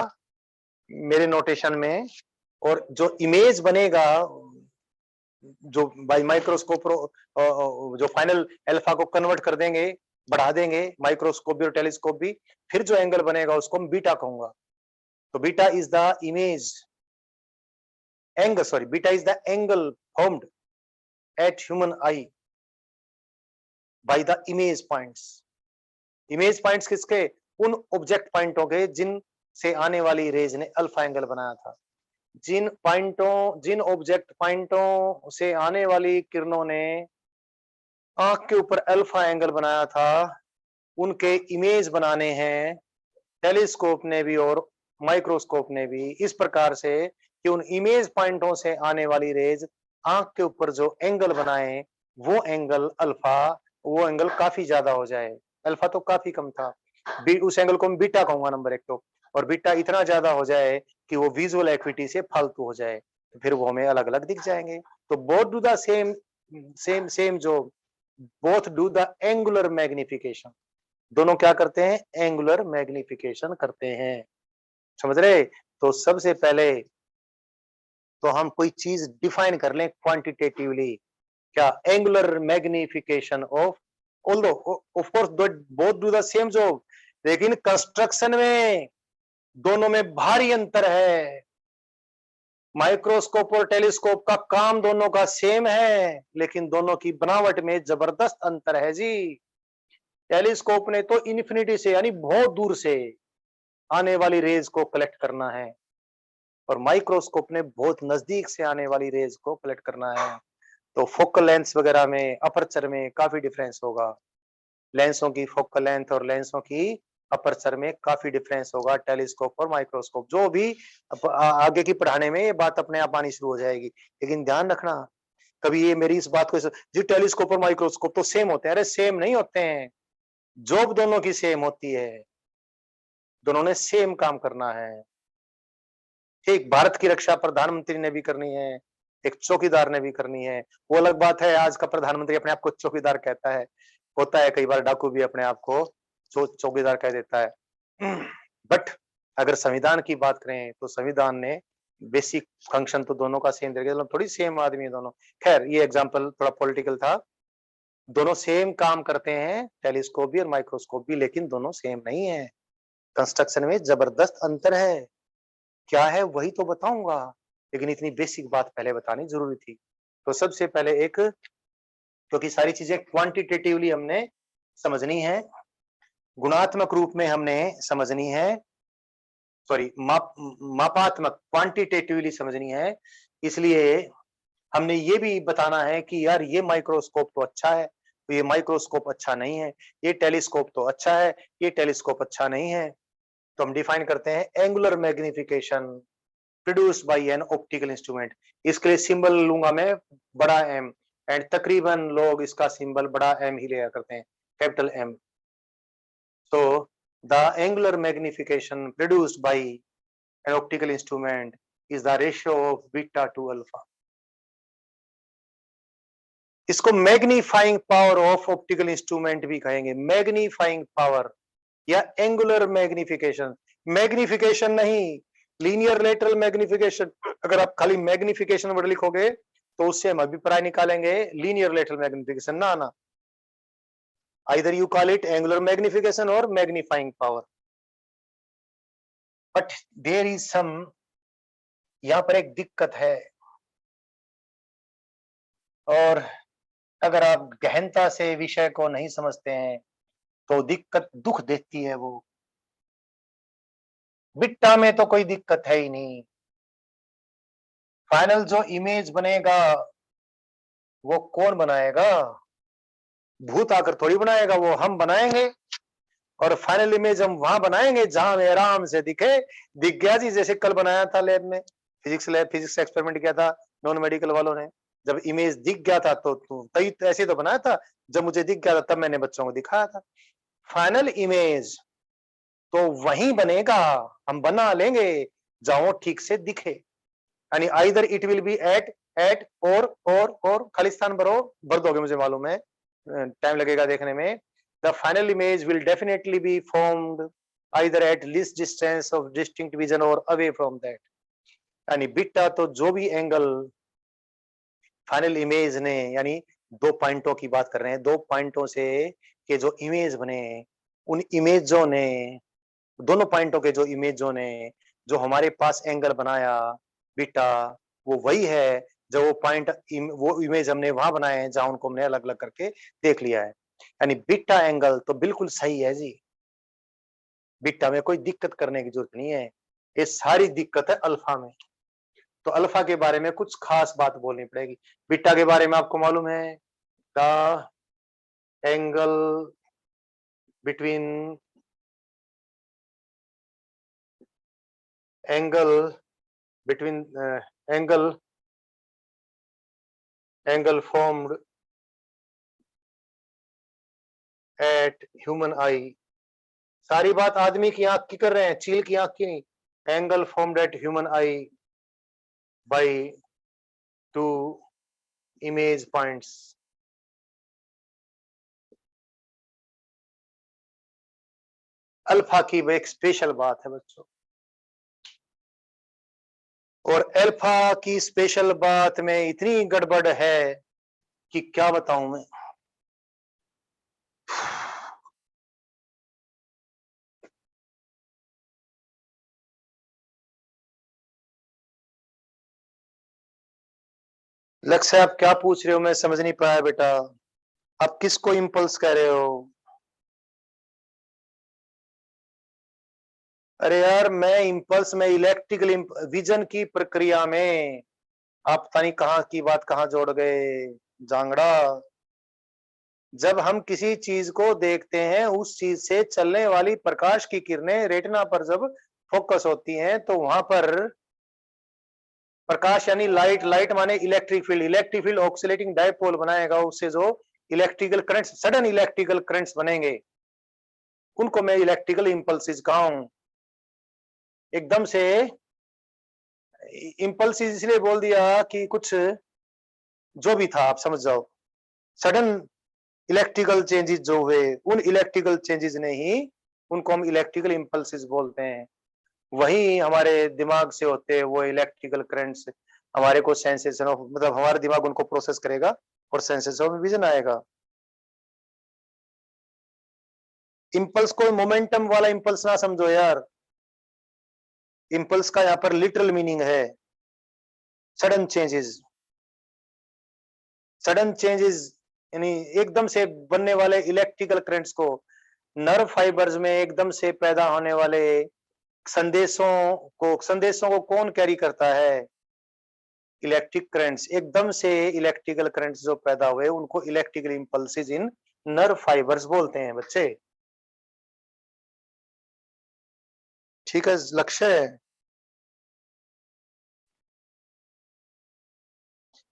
मेरे नोटेशन में, और जो इमेज बनेगा जो बाय माइक्रोस्कोप जो फाइनल अल्फा को कन्वर्ट कर देंगे बढ़ा देंगे माइक्रोस्कोप भी और टेलीस्कोप भी, फिर जो एंगल बनेगा उसको मैं बीटा कहूंगा। तो beta is the image angle, sorry, beta is the angle formed at human I by the image points. Image points किसके? उन ऑब्जेक्ट पॉइंटों के जिन से आने वाली रेज ने अल्फा एंगल बनाया था। जिन ऑब्जेक्ट पॉइंटों से आने वाली किरणों ने आंख के ऊपर अल्फा एंगल बनाया था, उनके इमेज बनाने हैं टेलीस्कोप ने भी और माइक्रोस्कोप ने भी, इस प्रकार से कि उन इमेज पॉइंटों से आने वाली रेज आंख के ऊपर जो एंगल बनाए वो एंगल अल्फा, वो एंगल काफी ज्यादा हो जाए। अल्फा तो काफी कम था, उस एंगल को मैं बीटा कहूंगा नंबर एक तो। और बीटा इतना ज्यादा हो जाए कि वो विजुअल एक्विटी से फालतू हो जाए, तो फिर वो हमें अलग अलग दिख जाएंगे। तो both do the same same जो both do the angular magnification, दोनों क्या करते हैं? एंगुलर मैग्निफिकेशन करते हैं। समझ रहे? तो सबसे पहले तो हम कोई चीज डिफाइन कर लें क्वांटिटेटिवली, क्या? Angular magnification of, although of course both do the same job, लेकिन कंस्ट्रक्शन में दोनों में भारी अंतर है। माइक्रोस्कोप और टेलीस्कोप का काम दोनों का सेम है, लेकिन दोनों की बनावट में जबरदस्त अंतर है जी। टेलीस्कोप ने तो इन्फिनिटी से यानी बहुत दूर से आने वाली रेज को कलेक्ट करना है, और माइक्रोस्कोप ने बहुत नजदीक से आने वाली रेज को कलेक्ट करना है। तो फोकल लेंथ वगैरह में, अपर्चर में काफी डिफरेंस होगा। लेंसों की फोकल लेंथ और लेंसों की अपर्चर में काफी डिफरेंस होगा, टेलीस्कोप और माइक्रोस्कोप। जो भी आगे की पढ़ाने में ये बात अपने आप आनी शुरू हो जाएगी, लेकिन ध्यान रखना कभी ये मेरी इस बात को जी टेलीस्कोप और माइक्रोस्कोप तो सेम होते हैं, अरे सेम नहीं होते हैं। जॉब दोनों की सेम होती है, दोनों ने सेम काम करना है। ठीक, भारत की रक्षा प्रधानमंत्री ने भी करनी है, एक चौकीदार ने भी करनी है। वो अलग बात है, आज का प्रधानमंत्री अपने आप को चौकीदार कहता है, होता है कई बार डाकू भी अपने आप को चौकीदार कह देता है। बट अगर संविधान की बात करें तो संविधान ने बेसिक फंक्शन तो दोनों का सेम देगा, मतलब थोड़ी सेम आदमी है दोनों। खैर ये एग्जांपल थोड़ा पॉलिटिकल था, दोनों सेम काम करते हैं, टेलीस्कोप भी और माइक्रोस्कोप भी, लेकिन दोनों सेम नहीं है। कंस्ट्रक्शन में जबरदस्त अंतर है। क्या है वही तो बताऊंगा, लेकिन इतनी बेसिक बात पहले बतानी जरूरी थी। तो सबसे पहले एक, क्योंकि सारी चीजें क्वांटिटेटिवली हमने समझनी है, गुणात्मक रूप में हमने समझनी है, सॉरी मापात्मक क्वांटिटेटिवली समझनी है, इसलिए हमने ये भी बताना है कि यार ये माइक्रोस्कोप तो अच्छा है, तो ये माइक्रोस्कोप अच्छा नहीं है, ये टेलीस्कोप तो अच्छा है, ये टेलीस्कोप अच्छा नहीं है। तो हम डिफाइन करते हैं angular magnification produced by an optical instrument. इसके लिए सिंबल लूंगा मैं बड़ा एम, एंड तकरीबन लोग इसका सिंबल बड़ा एम ही लिया करते हैं, capital M. So the angular magnification produced by an optical instrument is the ratio of beta to alpha. इसको magnifying power of optical instrument भी कहेंगे, मैग्नीफाइंग पावर या एंगुलर मैग्निफिकेशन। मैग्निफिकेशन नहीं, लीनियर लेटरल मैग्निफिकेशन। अगर आप खाली magnification word लिखोगे तो उससे हम अभिप्राय निकालेंगे लीनियर लेटरल मैग्निफिकेशन, ना ना, either you call it angular magnification और magnifying power. But there is some, यहां पर एक दिक्कत है, और अगर आप गहनता से विषय को नहीं समझते हैं तो दिक्कत दुख देती है वो। बिट्टा में तो कोई दिक्कत है ही नहीं, फाइनल जो इमेज बनेगा वो कौन बनाएगा? भूत आकर थोड़ी बनाएगा, वो हम बनाएंगे, और फाइनल इमेज हम वहां बनाएंगे जहां हमें आराम से दिखे। दिख गया जी, जैसे कल बनाया था लैब में, फिजिक्स एक्सपेरिमेंट किया था नॉन मेडिकल वालों ने, जब इमेज दिख गया था तो तभी ऐसे तो बनाया था, जब मुझे दिख गया था तब मैंने बच्चों को दिखाया था। फाइनल इमेज तो वहीं बनेगा, हम बना लेंगे जहां वो ठीक से दिखे, यानी either it will be at और खालिस्तान भर दोगे मुझे मालूम है, टाइम लगेगा देखने में। The final image will definitely be formed either at least distance of distinct vision और अवे फ्रॉम दैट। यानी बीटा तो जो भी एंगल फाइनल इमेज ने, यानी दो पॉइंटों की बात कर रहे हैं, दो पॉइंटों से के जो इमेज बने, उन इमेजों ने, दोनों पॉइंटों के जो इमेजों ने जो हमारे पास एंगल बनाया बीटा, वो वही है जो वो पॉइंट वो इमेज हमने वहां बनाए हैं जहां उनको हमने अलग अलग करके देख लिया है। यानी बीटा एंगल तो बिल्कुल सही है जी, बीटा में कोई दिक्कत करने की जरूरत नहीं है, ये सारी दिक्कत है अल्फा में। तो अल्फा के बारे में कुछ खास बात बोलनी पड़ेगी। बीटा के बारे में आपको मालूम है, the angle between angle between angle angle formed at human आई। सारी बात आदमी की आंख की कर रहे हैं, चील की आंख की नहीं। Angle formed at human I by two image points. Alpha की एक स्पेशल बात है बच्चों, और अल्फा की स्पेशल बात में इतनी गड़बड़ है कि क्या बताऊं मैं। लक्ष्य आप क्या पूछ रहे हो, मैं समझ नहीं पाया बेटा। आप किसको इंपल्स कह रहे हो? अरे यार, मैं इंपल्स में इलेक्ट्रिकल विजन की प्रक्रिया में आप पता नहीं कहाँ की बात कहाँ जोड़ गए जांगड़ा। जब हम किसी चीज को देखते हैं, उस चीज से चलने वाली प्रकाश की किरणें रेटिना पर जब फोकस होती हैं तो वहां पर प्रकाश यानी लाइट, लाइट माने electric field, electric field oscillating dipole बनाएगा, उससे जो electrical currents, sudden electrical currents बनेंगे, उनको मैं इलेक्ट्रिकल इंपल्सिस कहा हूं। एकदम से इंपल्सिस इसलिए बोल दिया कि कुछ जो भी था आप समझ जाओ, सडन इलेक्ट्रिकल चेंजेस जो हुए, उन इलेक्ट्रिकल चेंजेस ने ही, उनको हम इलेक्ट्रिकल इंपल्सिस बोलते हैं। वही हमारे दिमाग से होते हैं वो इलेक्ट्रिकल करंट्स, हमारे को सेंसेशन ऑफ, मतलब हमारा दिमाग उनको प्रोसेस करेगा और सेंसेशन ऑफ विजन आएगा। इंपल्स को मोमेंटम वाला इंपल्स ना समझो यार, इंपल्स का यहाँ पर लिटरल मीनिंग है सडन चेंजेस। सडन चेंजेस यानी एकदम से बनने वाले इलेक्ट्रिकल करंट्स को, नर्व फाइबर्स में एकदम से पैदा होने वाले संदेशों को कौन कैरी करता है? Electric currents. एकदम से इलेक्ट्रिकल करंट्स जो पैदा हुए उनको इलेक्ट्रिकल इंपल्सेस इन नर्व फाइबर्स बोलते हैं बच्चे। ठीक है लक्ष्य।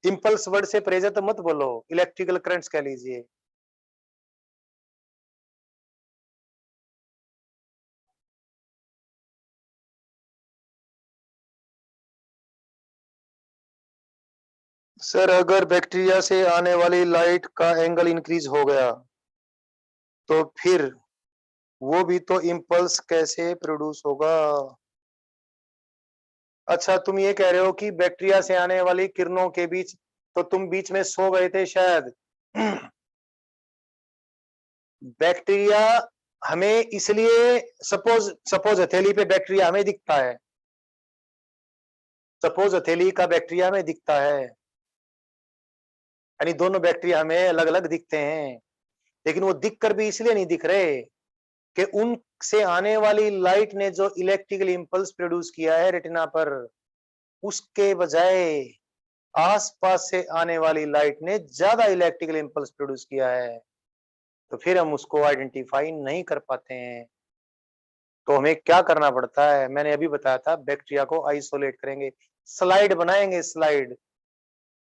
इंपल्स वर्ड से परहेज तो मत बोलो, इलेक्ट्रिकल करंट्स कह लीजिए। सर अगर बैक्टीरिया से आने वाली लाइट का एंगल इंक्रीज हो गया तो फिर वो भी तो इंपल्स कैसे प्रोड्यूस होगा? अच्छा, तुम ये कह रहे हो कि बैक्टीरिया से आने वाली किरणों के बीच, तो तुम बीच में सो गए थे शायद। बैक्टीरिया हमें इसलिए, सपोज सपोज हथेली पे बैक्टीरिया हमें दिखता है, सपोज हथेली का बैक्टीरिया हमें दिखता है, यानी दोनों बैक्टीरिया हमें अलग अलग दिखते हैं, लेकिन वो दिखकर भी इसलिए नहीं दिख रहे कि उनसे आने वाली लाइट ने जो इलेक्ट्रिकल इंपल्स प्रोड्यूस किया है रेटिना पर, उसके बजाय आसपास से आने वाली लाइट ने ज्यादा इलेक्ट्रिकल इंपल्स प्रोड्यूस किया है, तो फिर हम उसको आइडेंटिफाई नहीं कर पाते हैं। तो हमें क्या करना पड़ता है, मैंने अभी बताया था, बैक्टीरिया को आइसोलेट करेंगे, स्लाइड बनाएंगे, स्लाइड,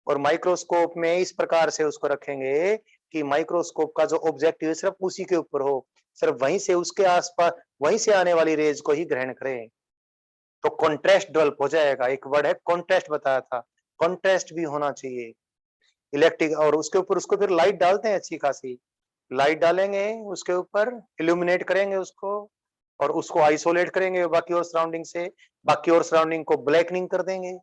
और माइक्रोस्कोप में इस प्रकार से उसको रखेंगे कि माइक्रोस्कोप का जो ऑब्जेक्टिव है सिर्फ उसी के ऊपर हो, सिर्फ वहीं से, उसके आसपास वहीं से आने वाली रेज को ही ग्रहण करें, तो कॉन्ट्रास्ट डेवलप हो जाएगा। एक वर्ड है कॉन्ट्रास्ट, बताया था, कॉन्ट्रास्ट भी होना चाहिए इलेक्ट्रिक, और उसके ऊपर उसको फिर लाइट डालते हैं, अच्छी खासी लाइट डालेंगे उसके ऊपर, इल्यूमिनेट करेंगे उसको, और उसको आइसोलेट करेंगे बाकी और सराउंडिंग से, बाकी और सराउंडिंग को ब्लैकनिंग कर देंगे,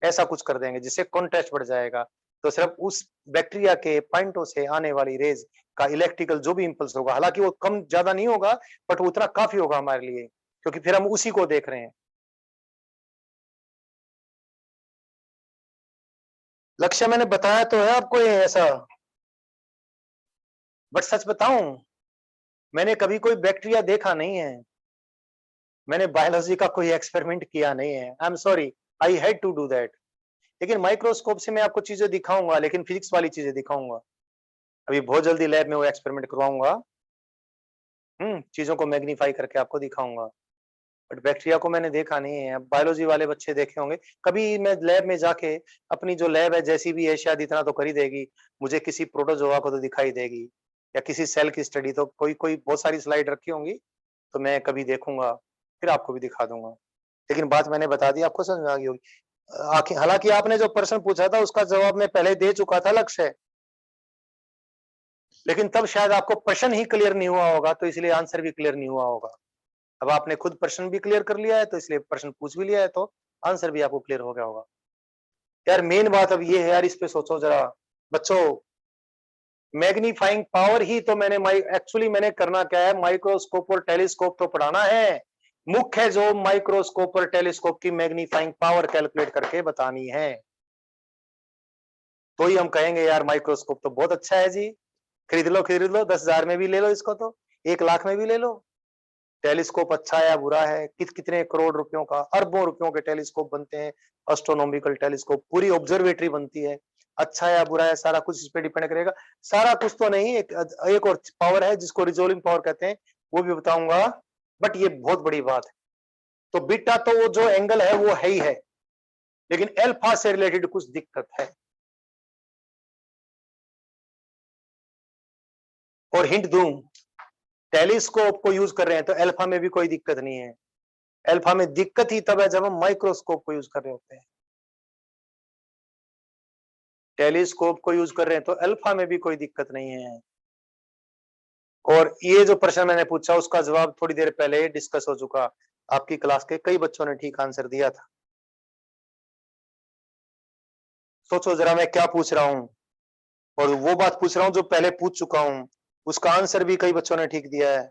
ऐसा कुछ कर देंगे जिससे कॉन्ट्रास्ट बढ़ जाएगा। तो सिर्फ उस बैक्टीरिया के पॉइंटों से आने वाली रेज का इलेक्ट्रिकल जो भी इंपल्स होगा, हालांकि वो कम ज्यादा नहीं होगा, बट उतना काफी होगा हमारे लिए, क्योंकि फिर हम उसी को देख रहे हैं। लक्ष्य मैंने बताया तो है आपको ये ऐसा, बट सच बताऊं, मैंने कभी कोई बैक्टीरिया देखा नहीं है, मैंने बायोलॉजी का कोई एक्सपेरिमेंट किया नहीं है। I am sorry, I had to do that. लेकिन माइक्रोस्कोप से मैं आपको चीजें दिखाऊंगा, लेकिन फिजिक्स वाली चीजें दिखाऊंगा। अभी बहुत जल्दी लैब में वो एक्सपेरिमेंट करवाऊंगा, चीजों को मैग्नीफाई करके आपको दिखाऊंगा। बट बैक्टीरिया को मैंने देखा नहीं है। अब बायोलॉजी वाले बच्चे देखे होंगे। कभी मैं लैब में जाके, अपनी जो लैब है जैसी भी है, शायद इतना तो कर ही देगी, मुझे किसी प्रोटोजोआ को तो दिखाई देगी, या किसी सेल की स्टडी तो कोई कोई बहुत सारी स्लाइड रखी होंगी, तो मैं कभी देखूंगा, फिर आपको भी दिखा दूंगा। लेकिन बात मैंने बता दी, आपको समझ में आ गई होगी। हालांकि आपने जो प्रश्न पूछा था उसका जवाब मैं पहले दे चुका था लक्ष्य, लेकिन तब शायद आपको प्रश्न ही क्लियर नहीं हुआ होगा, तो इसलिए आंसर भी क्लियर नहीं हुआ होगा। अब आपने खुद प्रश्न भी क्लियर कर लिया है, तो इसलिए प्रश्न पूछ भी लिया है, तो आंसर भी आपको क्लियर हो गया होगा। यार मेन बात अब ये है यार, इस पे सोचो जरा बच्चों। मैग्नीफाइंग पावर ही तो मैंने एक्चुअली मैंने करना क्या है, माइक्रोस्कोप और टेलीस्कोप तो पढ़ाना है। मुख्य जो माइक्रोस्कोप और टेलीस्कोप की मैग्नीफाइंग पावर कैलकुलेट करके बतानी है, तो ही हम कहेंगे यार माइक्रोस्कोप तो बहुत अच्छा है जी, खरीद लो, 10,000 में भी ले लो इसको, तो 1 लाख में भी ले लो। टेलीस्कोप अच्छा है या बुरा है, कितने करोड़ रुपयों का, अरबों रुपयों के टेलीस्कोप बनते हैं, एस्ट्रोनॉमिकल टेलीस्कोप, पूरी ऑब्जर्वेटरी बनती है। अच्छा है या बुरा है, सारा कुछ इस पे डिपेंड करेगा। सारा कुछ तो नहीं, एक और पावर है जिसको रिजोल्विंग पावर कहते हैं, वो भी बताऊंगा। बट ये बहुत बड़ी बात है। तो बीटा तो वो जो एंगल है वो है ही है, लेकिन अल्फा से रिलेटेड कुछ दिक्कत है। और हिंट दूं, टेलीस्कोप को यूज कर रहे हैं तो अल्फा में भी कोई दिक्कत नहीं है। अल्फा में दिक्कत ही तब है जब हम माइक्रोस्कोप को यूज कर रहे होते हैं। टेलीस्कोप को यूज कर रहे हैं तो अल्फा में भी कोई दिक्कत नहीं है। और ये जो प्रश्न मैंने पूछा उसका जवाब थोड़ी देर पहले डिस्कस हो चुका, आपकी क्लास के कई बच्चों ने ठीक आंसर दिया था। सोचो जरा मैं क्या पूछ रहा हूं, और वो बात पूछ रहा हूं जो पहले पूछ चुका हूं, उसका आंसर भी कई बच्चों ने ठीक दिया है।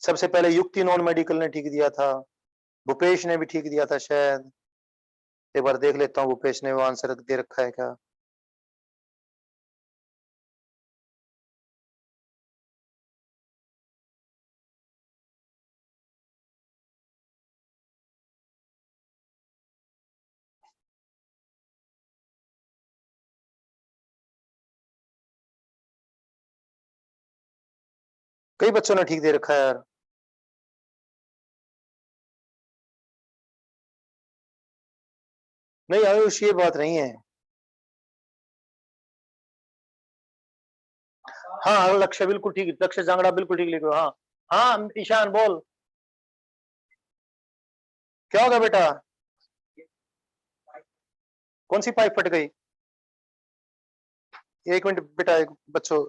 सबसे पहले युक्ति नॉन मेडिकल ने ठीक दिया था, भूपेश ने भी ठीक दिया था शायद। एक बार देख लेता हूँ भूपेश ने वो आंसर दे रखा है क्या। कई बच्चों ने ठीक दे रखा है यार। नहीं आयुष, ये बात नहीं है। हाँ हाँ, लक्ष्य बिल्कुल ठीक, लक्ष्य जांगड़ा बिल्कुल ठीक लिखो। हाँ हाँ ईशान बोल, क्या होगा बेटा? कौन सी पाइप फट गई? 1 मिनट बेटा, बच्चों।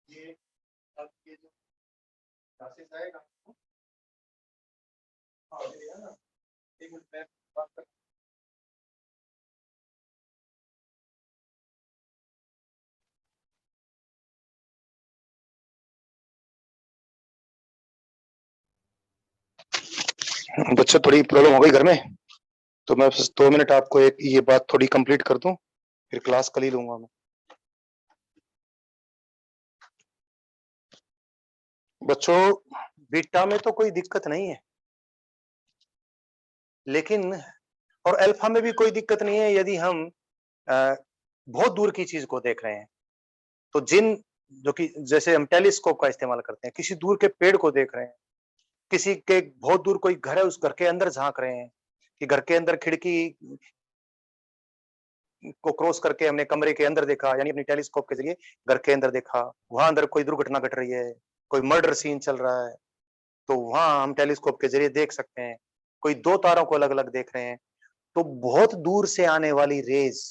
ये अब ये जो क्लासेस आएगा, हाँ ये है ना, 1 मिनट मैं बात कर। बच्चों थोड़ी प्रॉब्लम हो गई घर में, तो मैं 2 मिनट आपको एक ये बात थोड़ी कंप्लीट कर दूं, फिर क्लास कल ही लूंगा मैं। बच्चों बीटा में तो कोई दिक्कत नहीं है, लेकिन और अल्फा में भी कोई दिक्कत नहीं है यदि हम बहुत दूर की चीज को देख रहे हैं। तो जो कि जैसे हम टेलीस्कोप का इस्तेमाल करते हैं, किसी दूर के पेड़ को देख रहे हैं, किसी के बहुत दूर कोई घर है उस घर के अंदर झांक रहे हैं, कि घर के अंदर खिड़की को क्रॉस करके हमने कमरे के अंदर देखा, यानी अपनी टेलीस्कोप के जरिए घर के अंदर देखा, वहां अंदर कोई दुर्घटना घट रही है, कोई मर्डर सीन चल रहा है, तो वहां हम टेलीस्कोप के जरिए देख सकते हैं। कोई दो तारों को अलग अलग देख रहे हैं, तो बहुत दूर से आने वाली रेज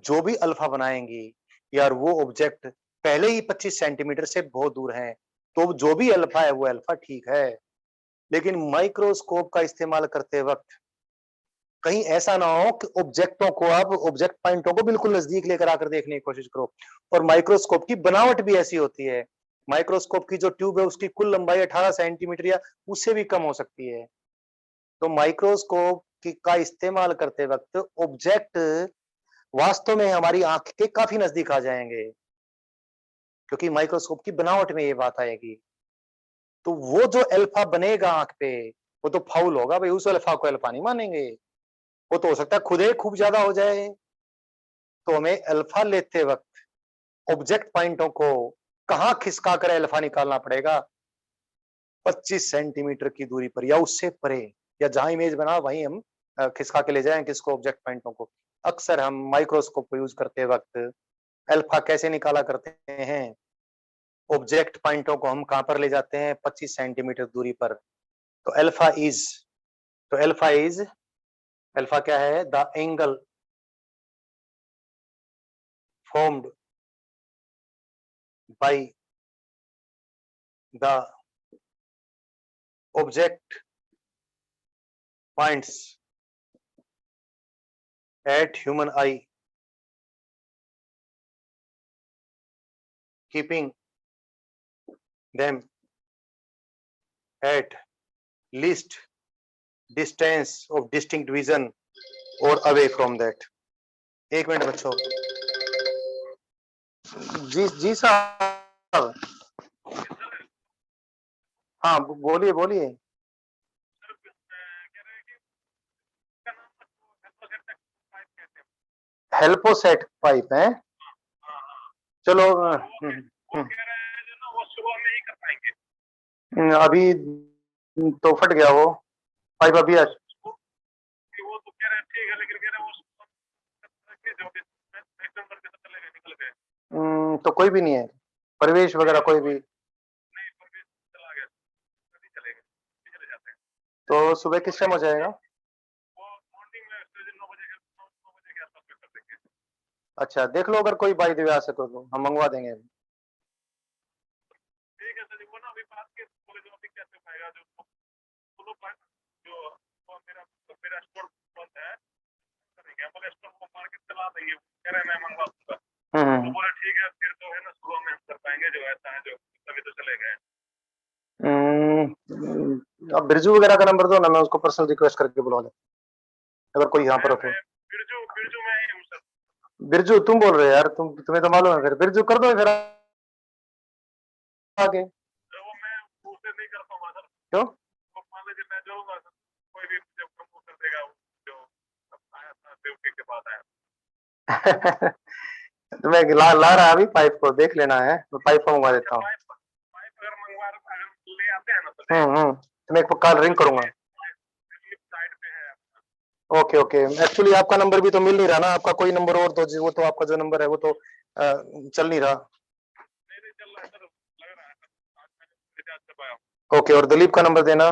जो भी अल्फा बनाएंगी, यार वो ऑब्जेक्ट पहले ही 25 सेंटीमीटर से बहुत दूर है, तो जो भी अल्फा है वो अल्फा ठीक है। लेकिन माइक्रोस्कोप का इस्तेमाल करते वक्त कहीं ऐसा ना हो कि ऑब्जेक्टों को आप ऑब्जेक्ट पॉइंटों को बिल्कुल नजदीक लेकर आकर देखने की कोशिश करो। और माइक्रोस्कोप की बनावट भी ऐसी होती है, माइक्रोस्कोप की जो ट्यूब है उसकी कुल लंबाई 18 सेंटीमीटर या उससे भी कम हो सकती है। तो माइक्रोस्कोप का इस्तेमाल करते वक्त ऑब्जेक्ट वास्तव में हमारी आंख के काफी नजदीक आ जाएंगे, क्योंकि माइक्रोस्कोप की बनावट में ये बात आएगी। तो वो जो अल्फा बनेगा आंख पे, वो तो फाउल होगा भाई, उस अल्फा को अल्फा नहीं मानेंगे। वो तो हो सकता है खुद ही खूब ज्यादा हो जाए। तो हमें अल्फा लेते वक्त ऑब्जेक्ट पॉइंटों को कहां खिसका कर अल्फा निकालना पड़ेगा? 25 सेंटीमीटर की दूरी पर या उससे परे, या जहां इमेज बना वहीं हम खिसका के ले जाएं किसको, ऑब्जेक्ट पॉइंटों को। अक्सर हम माइक्रोस्कोप को यूज करते वक्त अल्फा कैसे निकाला करते हैं? ऑब्जेक्ट पॉइंटों को हम कहां पर ले जाते हैं? 25 सेंटीमीटर दूरी पर। तो अल्फा क्या है? The angle formed by the object points at human eye, keeping them at least distance of distinct vision or away from that. एक मिनट बच्चों। जी जी साहब। हाँ बोलिए बोलिए। हेल्पोसेट पाइप है। चलो अभी तो फट गया वो पाइप अभी। तो कोई भी नहीं है प्रवेश वगैरह कोई भी? तो सुबह किस टाइम हो जाएगा? अच्छा देख लो, अगर कोई बाई द वे आ सको तो हम मंगवा देंगे। अब बिरजू वगैरह का नंबर दो ना, मैं उसको पर्सनल रिक्वेस्ट करके बुला ले, अगर कोई यहाँ पर हो। बिरजू तुम बोल रहे हो यार, तुम्हें तो मालूम है, फिर बिरजू कर दो फिर आगे। क्यों? तो मैं ला रहा अभी पाइप को, देख लेना है, मैं पाइप को मंगवा देता हूँ। तो मैं एक कॉल रिंग करूंगा। Okay okay. एक्चुअली आपका नंबर भी तो मिल नहीं रहा ना, आपका कोई नंबर और तो वो तो आपका जो नंबर है वो तो चल नहीं रहा। ओके, और दिलीप का नंबर देना।